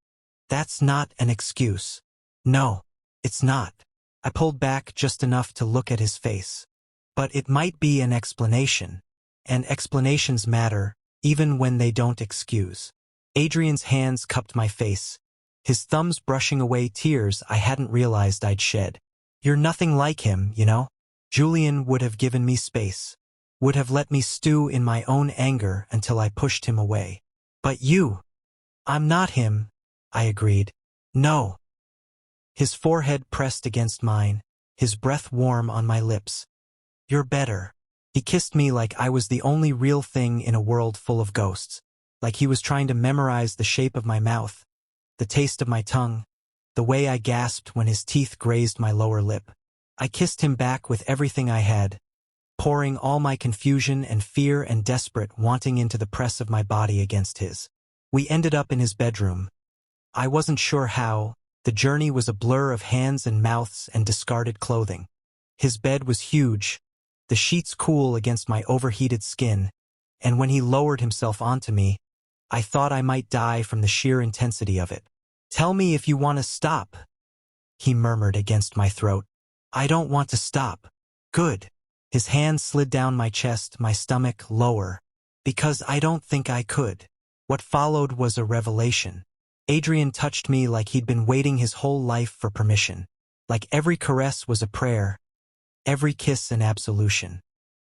That's not an excuse. No, it's not. I pulled back just enough to look at his face. But it might be an explanation. And explanations matter, even when they don't excuse. Adrian's hands cupped my face, his thumbs brushing away tears I hadn't realized I'd shed. You're nothing like him, you know? Julian would have given me space, would have let me stew in my own anger until I pushed him away. But you. I'm not him, I agreed. No. His forehead pressed against mine, his breath warm on my lips. You're better. He kissed me like I was the only real thing in a world full of ghosts, like he was trying to memorize the shape of my mouth, the taste of my tongue, the way I gasped when his teeth grazed my lower lip. I kissed him back with everything I had, pouring all my confusion and fear and desperate wanting into the press of my body against his. We ended up in his bedroom. I wasn't sure how. The journey was a blur of hands and mouths and discarded clothing. His bed was huge, the sheets cool against my overheated skin, and when he lowered himself onto me, I thought I might die from the sheer intensity of it. Tell me if you want to stop, he murmured against my throat. I don't want to stop. Good. His hand slid down my chest, my stomach lower, because I don't think I could. What followed was a revelation. Adrian touched me like he'd been waiting his whole life for permission, like every caress was a prayer, every kiss an absolution.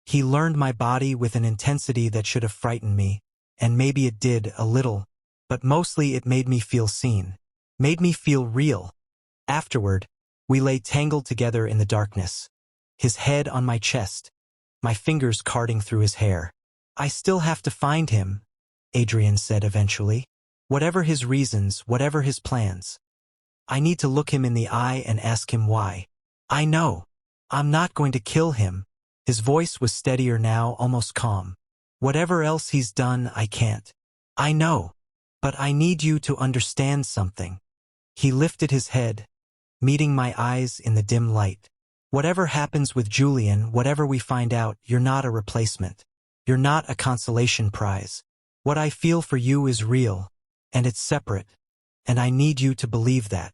He learned my body with an intensity that should have frightened me, and maybe it did a little, but mostly it made me feel seen, made me feel real. Afterward, we lay tangled together in the darkness, his head on my chest, my fingers carding through his hair. I still have to find him, Adrian said eventually. Whatever his reasons, whatever his plans. I need to look him in the eye and ask him why. I know. I'm not going to kill him. His voice was steadier now, almost calm. Whatever else he's done, I can't. I know. But I need you to understand something. He lifted his head, meeting my eyes in the dim light. Whatever happens with Julian, whatever we find out, you're not a replacement. You're not a consolation prize. What I feel for you is real. And it's separate, and I need you to believe that.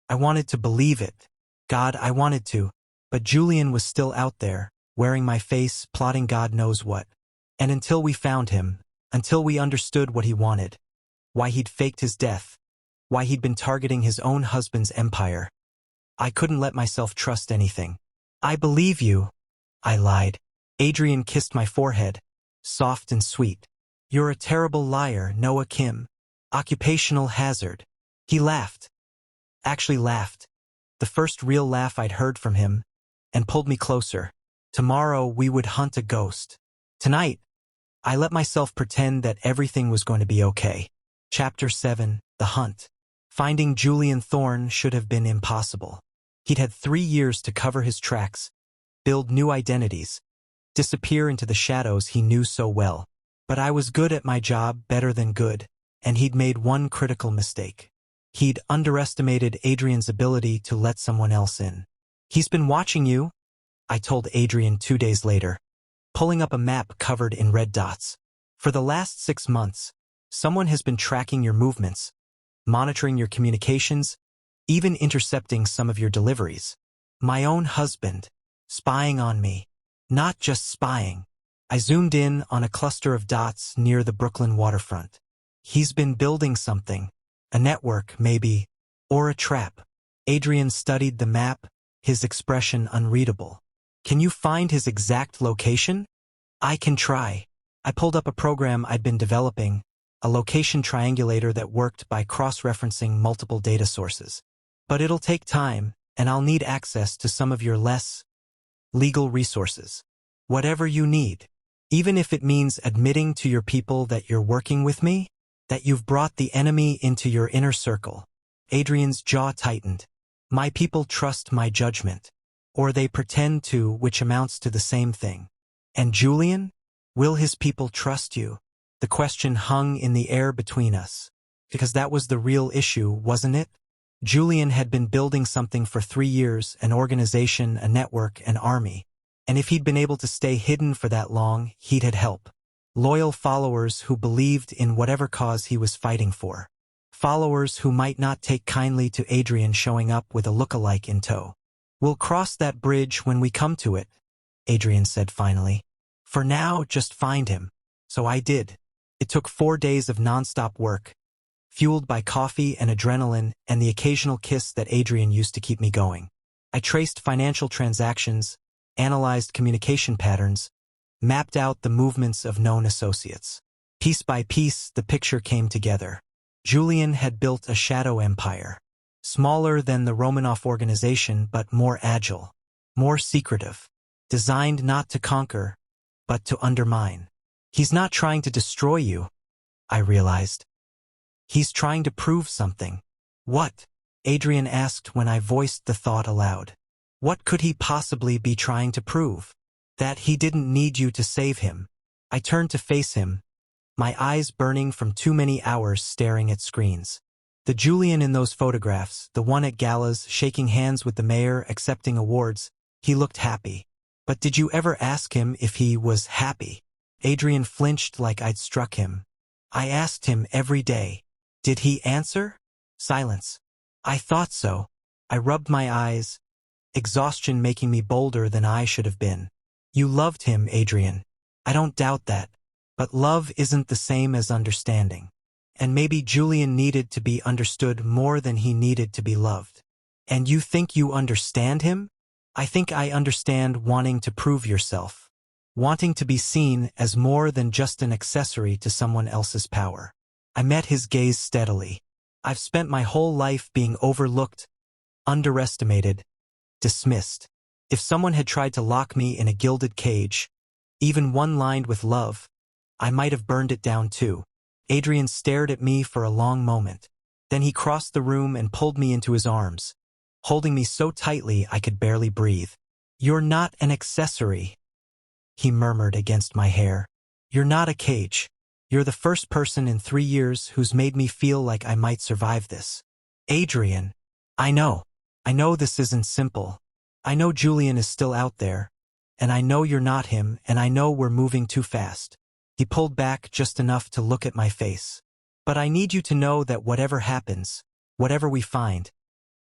I wanted to believe it. God, I wanted to, but Julian was still out there, wearing my face, plotting God knows what. And until we found him, until we understood what he wanted, why he'd faked his death, why he'd been targeting his own husband's empire, I couldn't let myself trust anything. I believe you, I lied. Adrian kissed my forehead, soft and sweet. You're a terrible liar, Noah Kim. Occupational hazard. He laughed. Actually laughed. The first real laugh I'd heard from him, and pulled me closer. Tomorrow we would hunt a ghost. Tonight, I let myself pretend that everything was going to be okay. Chapter 7, The Hunt. Finding Julian Thorne should have been impossible. He'd had 3 years to cover his tracks, build new identities, disappear into the shadows he knew so well. But I was good at my job, better than good. And he'd made one critical mistake. He'd underestimated Adrian's ability to let someone else in. He's been watching you, I told Adrian 2 days later, pulling up a map covered in red dots. For the last 6 months, someone has been tracking your movements, monitoring your communications, even intercepting some of your deliveries. My own husband, spying on me. Not just spying. I zoomed in on a cluster of dots near the Brooklyn waterfront. He's been building something, a network maybe, or a trap. Adrian studied the map, his expression unreadable. Can you find his exact location? I can try. I pulled up a program I'd been developing, a location triangulator that worked by cross-referencing multiple data sources. But it'll take time, and I'll need access to some of your less legal resources. Whatever you need. Even if it means admitting to your people that you're working with me, that you've brought the enemy into your inner circle. Adrian's jaw tightened. My people trust my judgment. Or they pretend to, which amounts to the same thing. And Julian? Will his people trust you? The question hung in the air between us. Because that was the real issue, wasn't it? Julian had been building something for 3 years, an organization, a network, an army. And if he'd been able to stay hidden for that long, he'd had help. Loyal followers who believed in whatever cause he was fighting for. Followers who might not take kindly to Adrian showing up with a look-alike in tow. We'll cross that bridge when we come to it, Adrian said finally. For now, just find him. So I did. It took 4 days of non-stop work, fueled by coffee and adrenaline and the occasional kiss that Adrian used to keep me going. I traced financial transactions, analyzed communication patterns, mapped out the movements of known associates. Piece by piece, the picture came together. Julian had built a shadow empire. Smaller than the Romanov organization, but more agile, more secretive. Designed not to conquer, but to undermine. He's not trying to destroy you, I realized. He's trying to prove something. What? Adrian asked when I voiced the thought aloud. What could he possibly be trying to prove? That he didn't need you to save him. I turned to face him, my eyes burning from too many hours staring at screens. The Julian in those photographs, the one at galas, shaking hands with the mayor, accepting awards, he looked happy. But did you ever ask him if he was happy? Adrian flinched like I'd struck him. I asked him every day. Did he answer? Silence. I thought so. I rubbed my eyes, exhaustion making me bolder than I should have been. You loved him, Adrian. I don't doubt that. But love isn't the same as understanding. And maybe Julian needed to be understood more than he needed to be loved. And you think you understand him? I think I understand wanting to prove yourself. Wanting to be seen as more than just an accessory to someone else's power. I met his gaze steadily. I've spent my whole life being overlooked, underestimated, dismissed. If someone had tried to lock me in a gilded cage, even one lined with love, I might have burned it down too. Adrian stared at me for a long moment. Then he crossed the room and pulled me into his arms, holding me so tightly I could barely breathe. You're not an accessory, he murmured against my hair. You're not a cage. You're the first person in 3 years who's made me feel like I might survive this. Adrian, I know this isn't simple. I know Julian is still out there, and I know you're not him, and I know we're moving too fast. He pulled back just enough to look at my face. But I need you to know that whatever happens, whatever we find,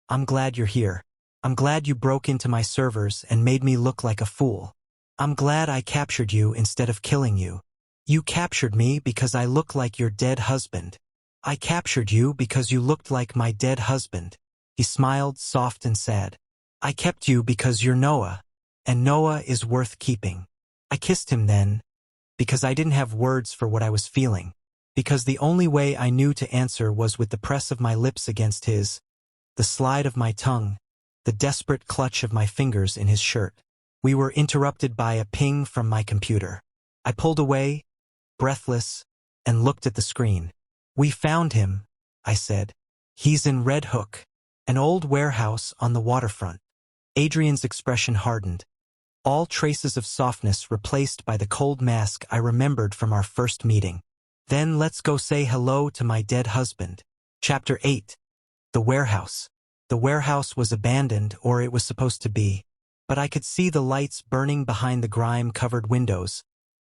I'm glad you're here. I'm glad you broke into my servers and made me look like a fool. I'm glad I captured you instead of killing you. You captured me because I looked like your dead husband. I captured you because you looked like my dead husband. He smiled, soft and sad. I kept you because you're Noah, and Noah is worth keeping. I kissed him then, because I didn't have words for what I was feeling, because the only way I knew to answer was with the press of my lips against his, the slide of my tongue, the desperate clutch of my fingers in his shirt. We were interrupted by a ping from my computer. I pulled away, breathless, and looked at the screen. We found him, I said. He's in Red Hook, an old warehouse on the waterfront. Adrian's expression hardened. All traces of softness replaced by the cold mask I remembered from our first meeting. Then let's go say hello to my dead husband. Chapter 8. The warehouse. The warehouse was abandoned, or it was supposed to be. But I could see the lights burning behind the grime-covered windows,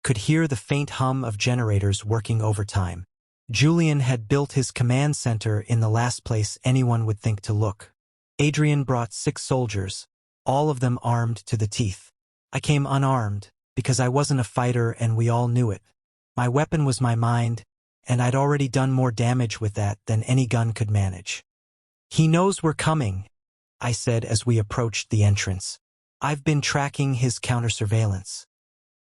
could hear the faint hum of generators working overtime. Julian had built his command center in the last place anyone would think to look. Adrian brought 6 soldiers, all of them armed to the teeth. I came unarmed, because I wasn't a fighter and we all knew it. My weapon was my mind, and I'd already done more damage with that than any gun could manage. He knows we're coming, I said as we approached the entrance. I've been tracking his counter-surveillance.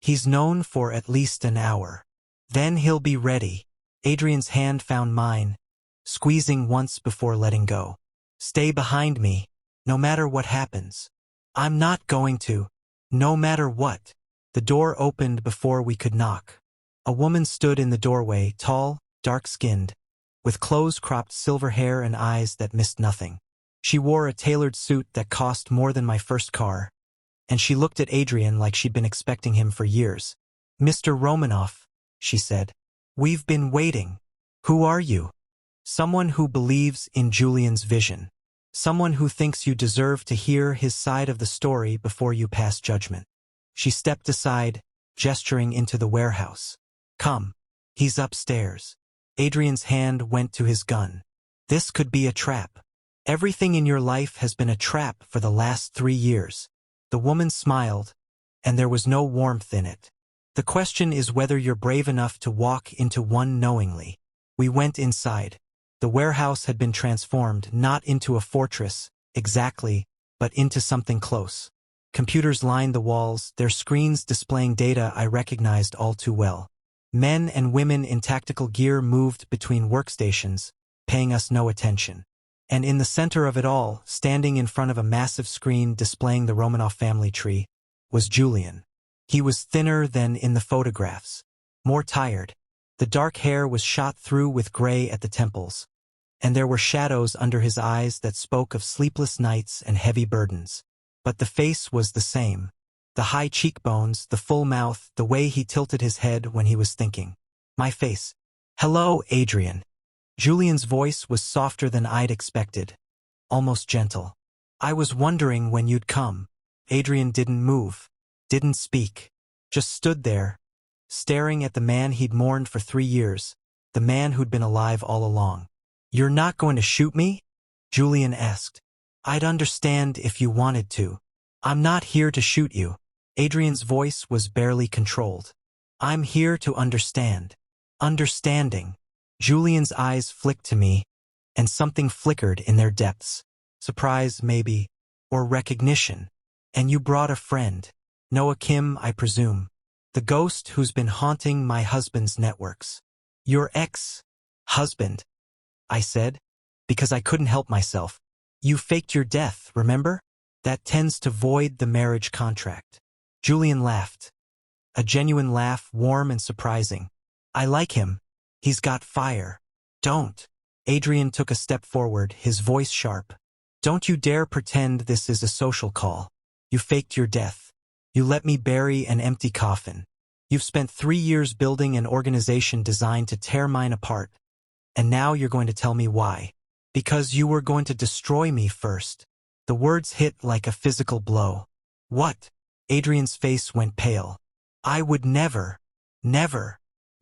He's known for at least an hour. Then he'll be ready. Adrian's hand found mine, squeezing once before letting go. Stay behind me, no matter what happens. I'm not going to. No matter what. The door opened before we could knock. A woman stood in the doorway, tall, dark-skinned, with close-cropped silver hair and eyes that missed nothing. She wore a tailored suit that cost more than my first car, and she looked at Adrian like she'd been expecting him for years. Mr. Romanov, she said. We've been waiting. Who are you? Someone who believes in Julian's vision. Someone who thinks you deserve to hear his side of the story before you pass judgment. She stepped aside, gesturing into the warehouse. Come. He's upstairs. Adrian's hand went to his gun. This could be a trap. Everything in your life has been a trap for the last 3 years. The woman smiled, and there was no warmth in it. The question is whether you're brave enough to walk into one knowingly. We went inside. The warehouse had been transformed not into a fortress, exactly, but into something close. Computers lined the walls, their screens displaying data I recognized all too well. Men and women in tactical gear moved between workstations, paying us no attention. And in the center of it all, standing in front of a massive screen displaying the Romanov family tree, was Julian. He was thinner than in the photographs, more tired. The dark hair was shot through with gray at the temples, and there were shadows under his eyes that spoke of sleepless nights and heavy burdens. But the face was the same. The high cheekbones, the full mouth, the way he tilted his head when he was thinking. My face. Hello, Adrian. Julian's voice was softer than I'd expected, almost gentle. I was wondering when you'd come. Adrian didn't move, didn't speak, just stood there, staring at the man he'd mourned for 3 years, the man who'd been alive all along. You're not going to shoot me? Julian asked. I'd understand if you wanted to. I'm not here to shoot you. Adrian's voice was barely controlled. I'm here to understand. Understanding. Julian's eyes flicked to me, and something flickered in their depths. Surprise, maybe, or recognition. And you brought a friend. Noah Kim, I presume. The ghost who's been haunting my husband's networks. Your ex-husband, I said, because I couldn't help myself. You faked your death, remember? That tends to void the marriage contract. Julian laughed. A genuine laugh, warm and surprising. I like him. He's got fire. Don't. Adrian took a step forward, his voice sharp. Don't you dare pretend this is a social call. You faked your death. You let me bury an empty coffin. You've spent 3 years building an organization designed to tear mine apart. And now you're going to tell me why. Because you were going to destroy me first. The words hit like a physical blow. What? Adrian's face went pale. I would never.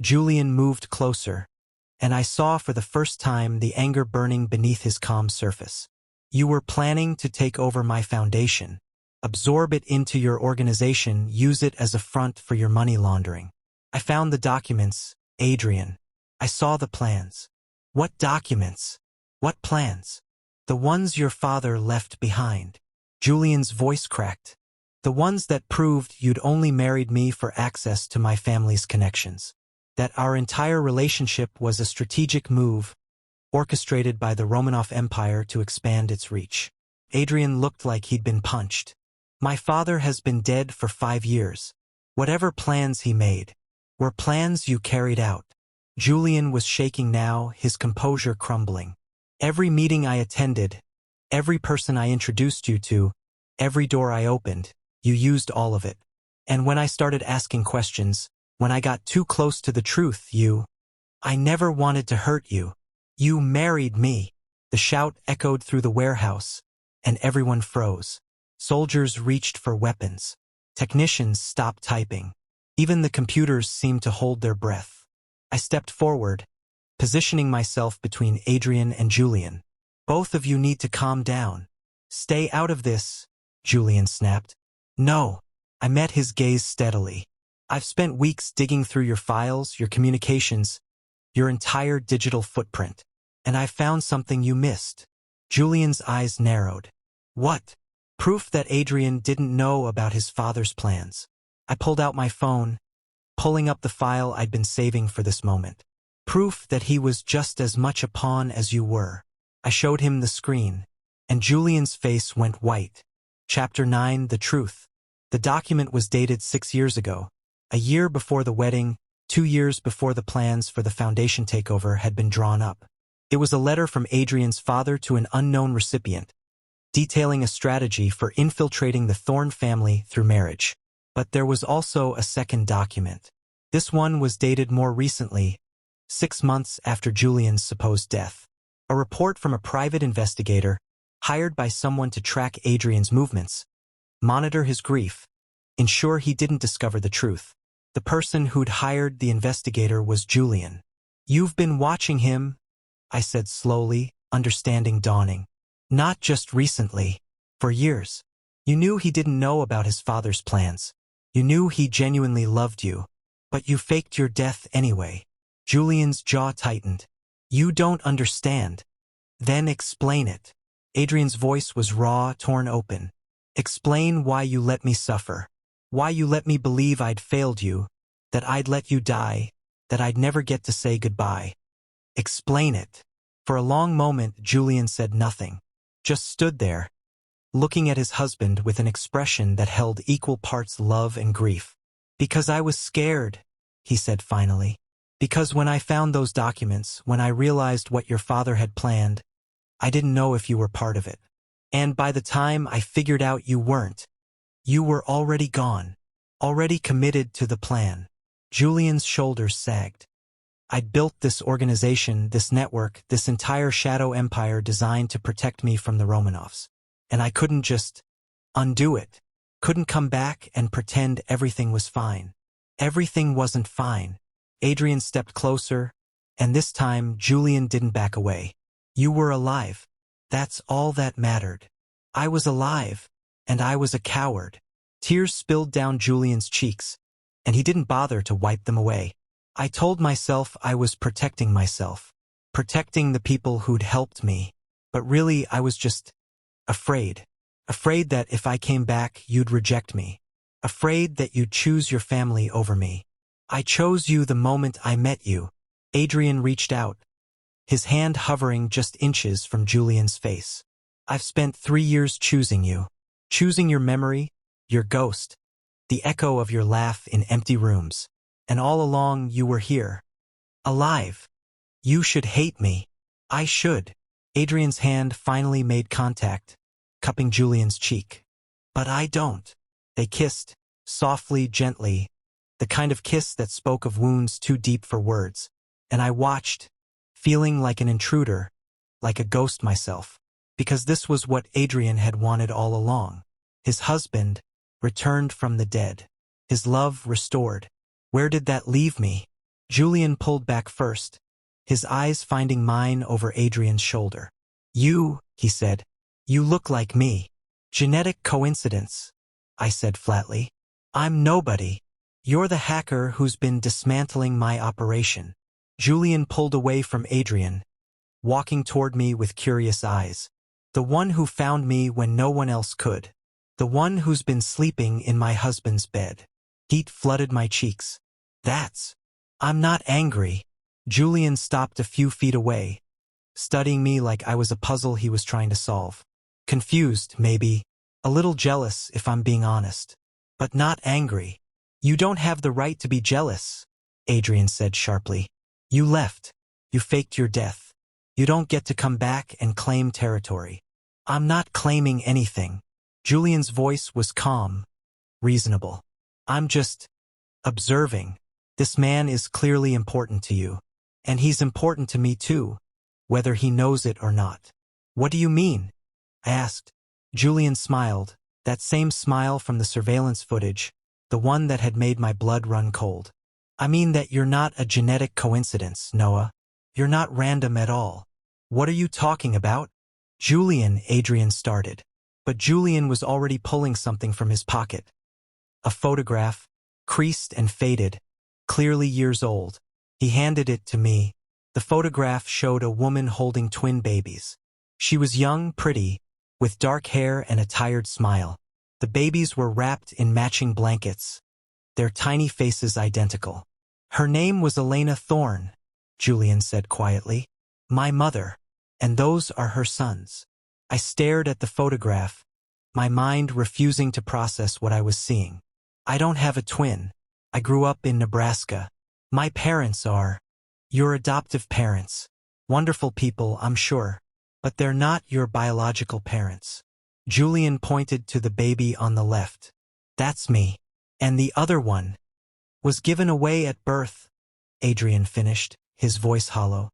Julian moved closer, and I saw for the first time the anger burning beneath his calm surface. You were planning to take over my foundation, absorb it into your organization, use it as a front for your money laundering. I found the documents, Adrian. I saw the plans. What documents? What plans? The ones your father left behind. Julian's voice cracked. The ones that proved you'd only married me for access to my family's connections. That our entire relationship was a strategic move, orchestrated by the Romanov Empire to expand its reach. Adrian looked like he'd been punched. My father has been dead for 5 years. Whatever plans he made were plans you carried out. Julian was shaking now, his composure crumbling. Every meeting I attended, every person I introduced you to, every door I opened, you used all of it. And when I started asking questions, when I got too close to the truth, I never wanted to hurt you. You married me. The shout echoed through the warehouse, and everyone froze. Soldiers reached for weapons. Technicians stopped typing. Even the computers seemed to hold their breath. I stepped forward, positioning myself between Adrian and Julian. Both of you need to calm down. Stay out of this, Julian snapped. No. I met his gaze steadily. I've spent weeks digging through your files, your communications, your entire digital footprint, and I found something you missed. Julian's eyes narrowed. What? Proof that Adrian didn't know about his father's plans. I pulled out my phone, pulling up the file I'd been saving for this moment. Proof that he was just as much a pawn as you were. I showed him the screen, and Julian's face went white. Chapter 9, The Truth. The document was dated 6 years ago. A year before the wedding, 2 years before the plans for the foundation takeover had been drawn up. It was a letter from Adrian's father to an unknown recipient, detailing a strategy for infiltrating the Thorne family through marriage. But there was also a second document. This one was dated more recently, 6 months after Julian's supposed death. A report from a private investigator, hired by someone to track Adrian's movements, monitor his grief, ensure he didn't discover the truth. The person who'd hired the investigator was Julian. You've been watching him, I said slowly, understanding dawning. Not just recently. For years. You knew he didn't know about his father's plans. You knew he genuinely loved you. But you faked your death anyway. Julian's jaw tightened. You don't understand. Then explain it. Adrian's voice was raw, torn open. Explain why you let me suffer. Why you let me believe I'd failed you, that I'd let you die, that I'd never get to say goodbye. Explain it. For a long moment, Julian said nothing, just stood there, looking at his husband with an expression that held equal parts love and grief. Because I was scared, he said finally. Because when I found those documents, when I realized what your father had planned, I didn't know if you were part of it. And by the time I figured out you weren't, you were already gone, already committed to the plan. Julian's shoulders sagged. I'd built this organization, this network, this entire shadow empire designed to protect me from the Romanovs. And I couldn't just undo it. Couldn't come back and pretend everything was fine. Everything wasn't fine. Adrian stepped closer, and this time Julian didn't back away. You were alive. That's all that mattered. I was alive, and I was a coward. Tears spilled down Julian's cheeks, and he didn't bother to wipe them away. I told myself I was protecting myself, protecting the people who'd helped me, but really I was just afraid. Afraid that if I came back, you'd reject me. Afraid that you'd choose your family over me. I chose you the moment I met you. Adrian reached out, his hand hovering just inches from Julian's face. I've spent 3 years choosing you. Choosing your memory, your ghost, the echo of your laugh in empty rooms. And all along you were here. Alive. You should hate me. I should. Adrian's hand finally made contact, cupping Julian's cheek. But I don't. They kissed, softly, gently, the kind of kiss that spoke of wounds too deep for words. And I watched, feeling like an intruder, like a ghost myself. Because this was what Adrian had wanted all along. His husband, returned from the dead. His love restored. Where did that leave me? Julian pulled back first, his eyes finding mine over Adrian's shoulder. You, he said, you look like me. Genetic coincidence, I said flatly. I'm nobody. You're the hacker who's been dismantling my operation. Julian pulled away from Adrian, walking toward me with curious eyes. The one who found me when no one else could. The one who's been sleeping in my husband's bed. Heat flooded my cheeks. I'm not angry. Julian stopped a few feet away, studying me like I was a puzzle he was trying to solve. Confused, maybe. A little jealous, if I'm being honest. But not angry. You don't have the right to be jealous, Adrian said sharply. You left. You faked your death. You don't get to come back and claim territory. I'm not claiming anything. Julian's voice was calm, reasonable. I'm just observing. This man is clearly important to you. And he's important to me too, whether he knows it or not. What do you mean? I asked. Julian smiled, that same smile from the surveillance footage, the one that had made my blood run cold. I mean that you're not a genetic coincidence, Noah. You're not random at all. What are you talking about? Adrian started. But Julian was already pulling something from his pocket. A photograph, creased and faded, clearly years old. He handed it to me. The photograph showed a woman holding twin babies. She was young, pretty, with dark hair and a tired smile. The babies were wrapped in matching blankets, their tiny faces identical. Her name was Elena Thorne, Julian said quietly. My mother. And those are her sons. I stared at the photograph, my mind refusing to process what I was seeing. I don't have a twin. I grew up in Nebraska. My parents are your adoptive parents. Wonderful people, I'm sure. But they're not your biological parents. Julian pointed to the baby on the left. That's me. And the other one was given away at birth, Adrian finished, his voice hollow.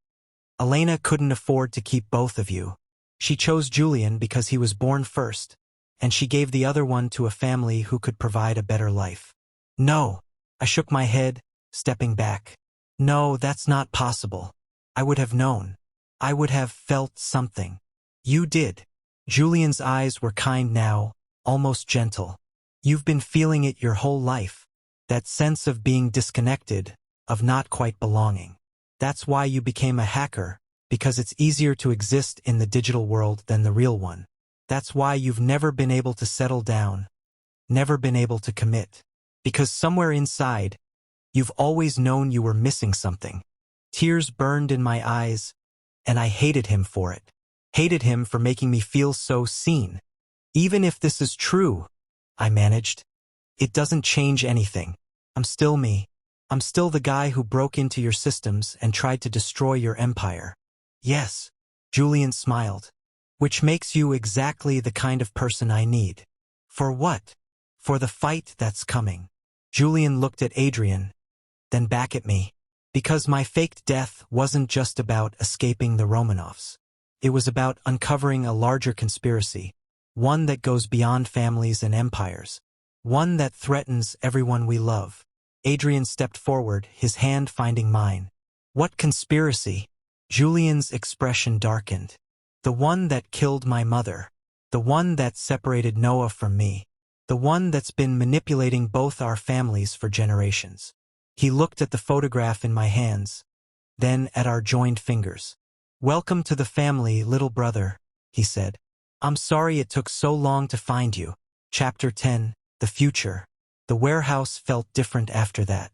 Elena couldn't afford to keep both of you. She chose Julian because he was born first, and she gave the other one to a family who could provide a better life. No, I shook my head, stepping back. No, that's not possible. I would have known. I would have felt something. You did. Julian's eyes were kind now, almost gentle. You've been feeling it your whole life. That sense of being disconnected, of not quite belonging. That's why you became a hacker, because it's easier to exist in the digital world than the real one. That's why you've never been able to settle down, never been able to commit. Because somewhere inside, You've always known you were missing something. Tears burned in my eyes, and I hated him for it. Hated him for making me feel so seen. Even if this is true, I managed, it doesn't change anything. I'm still me. I'm still the guy who broke into your systems and tried to destroy your empire. Yes, Julian smiled. Which makes you exactly the kind of person I need. For what? For the fight that's coming. Julian looked at Adrian, then back at me. Because my faked death wasn't just about escaping the Romanovs. It was about uncovering a larger conspiracy, one that goes beyond families and empires, one that threatens everyone we love. Adrian stepped forward, his hand finding mine. What conspiracy? Julian's expression darkened. The one that killed my mother. The one that separated Noah from me. The one that's been manipulating both our families for generations. He looked at the photograph in my hands, then at our joined fingers. Welcome to the family, little brother, he said. I'm sorry it took so long to find you. Chapter 10, The Future. The warehouse felt different after that.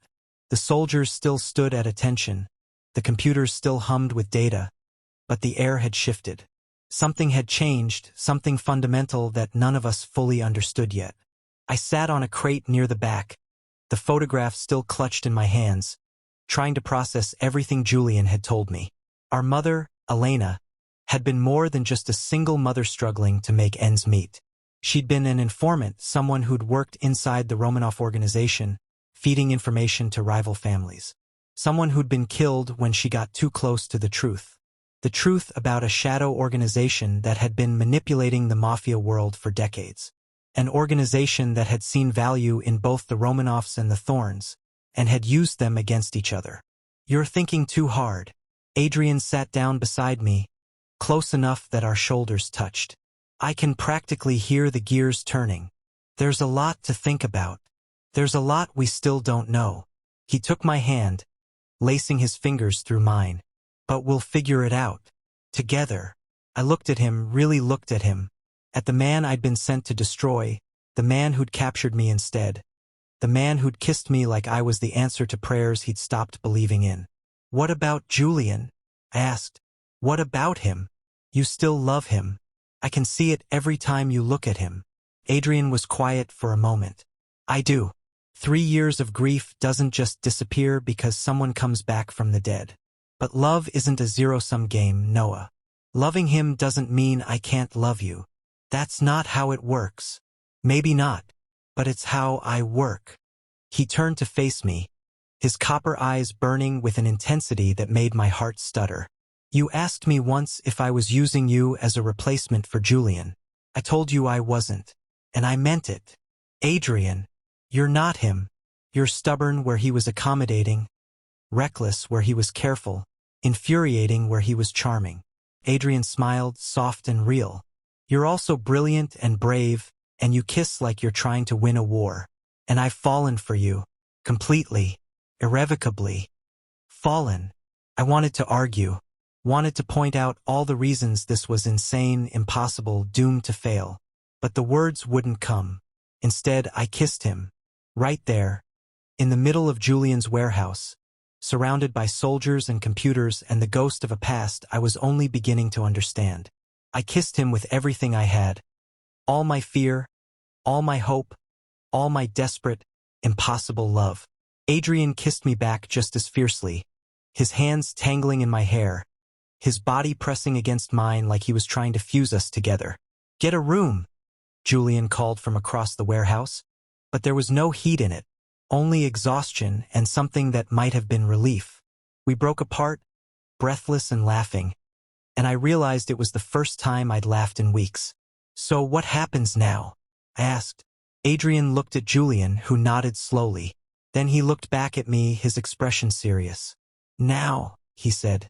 The soldiers still stood at attention. The computers still hummed with data. But the air had shifted. Something had changed, something fundamental that none of us fully understood yet. I sat on a crate near the back, the photograph still clutched in my hands, trying to process everything Julian had told me. Our mother, Elena, had been more than just a single mother struggling to make ends meet. She'd been an informant, someone who'd worked inside the Romanov organization, feeding information to rival families. Someone who'd been killed when she got too close to the truth. The truth about a shadow organization that had been manipulating the mafia world for decades. An organization that had seen value in both the Romanovs and the Thorns, and had used them against each other. You're thinking too hard. Adrian sat down beside me, close enough that our shoulders touched. I can practically hear the gears turning. There's a lot to think about. There's a lot we still don't know. He took my hand, lacing his fingers through mine. But we'll figure it out. Together. I looked at him, really looked at him. At the man I'd been sent to destroy, the man who'd captured me instead. The man who'd kissed me like I was the answer to prayers he'd stopped believing in. What about Julian? I asked. What about him? You still love him. I can see it every time you look at him. Adrian was quiet for a moment. I do. 3 years of grief doesn't just disappear because someone comes back from the dead. But love isn't a zero-sum game, Noah. Loving him doesn't mean I can't love you. That's not how it works. Maybe not, but it's how I work. He turned to face me, his copper eyes burning with an intensity that made my heart stutter. You asked me once if I was using you as a replacement for Julian. I told you I wasn't, and I meant it. Adrian, you're not him. You're stubborn where he was accommodating, reckless where he was careful, infuriating where he was charming. Adrian smiled, soft and real. You're also brilliant and brave, and you kiss like you're trying to win a war. And I've fallen for you. Completely. Irrevocably. Fallen. I wanted to argue. Wanted to point out all the reasons this was insane, impossible, doomed to fail. But the words wouldn't come. Instead, I kissed him. Right there. In the middle of Julian's warehouse. Surrounded by soldiers and computers and the ghost of a past I was only beginning to understand. I kissed him with everything I had. All my fear, all my hope, all my desperate, impossible love. Adrian kissed me back just as fiercely, his hands tangling in my hair, his body pressing against mine like he was trying to fuse us together. Get a room, Julian called from across the warehouse. But there was no heat in it, only exhaustion and something that might have been relief. We broke apart, breathless and laughing, and I realized it was the first time I'd laughed in weeks. So what happens now? I asked. Adrian looked at Julian, who nodded slowly. Then he looked back at me, his expression serious. Now, he said,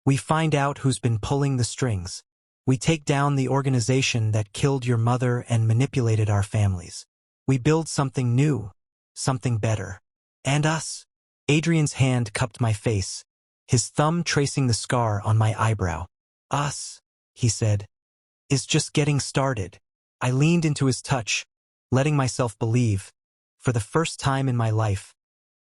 we find out who's been pulling the strings. We take down the organization that killed your mother and manipulated our families. We build something new, something better. And us? Adrian's hand cupped my face, his thumb tracing the scar on my eyebrow. Us, he said, is just getting started. I leaned into his touch, letting myself believe, for the first time in my life,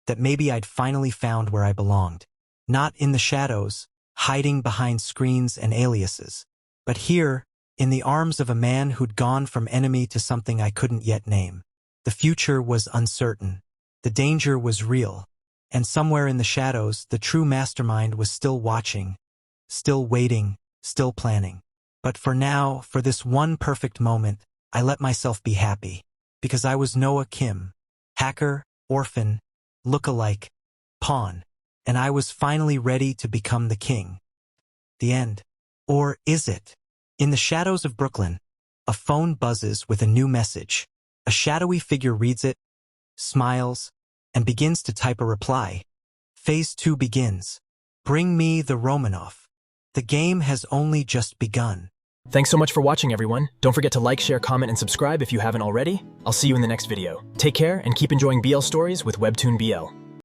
that maybe I'd finally found where I belonged. Not in the shadows, hiding behind screens and aliases, but here, in the arms of a man who'd gone from enemy to something I couldn't yet name. The future was uncertain. The danger was real. And somewhere in the shadows, the true mastermind was still watching, still waiting, still planning. But for now, for this one perfect moment, I let myself be happy. Because I was Noah Kim, hacker, orphan, look-alike, pawn. And I was finally ready to become the king. The end. Or is it? In the shadows of Brooklyn, a phone buzzes with a new message. A shadowy figure reads it, smiles, and begins to type a reply. Phase 2 begins. Bring me the Romanov. The game has only just begun. Thanks so much for watching, everyone. Don't forget to like, share, comment, and subscribe if you haven't already. I'll see you in the next video. Take care and keep enjoying BL stories with Webtoon BL.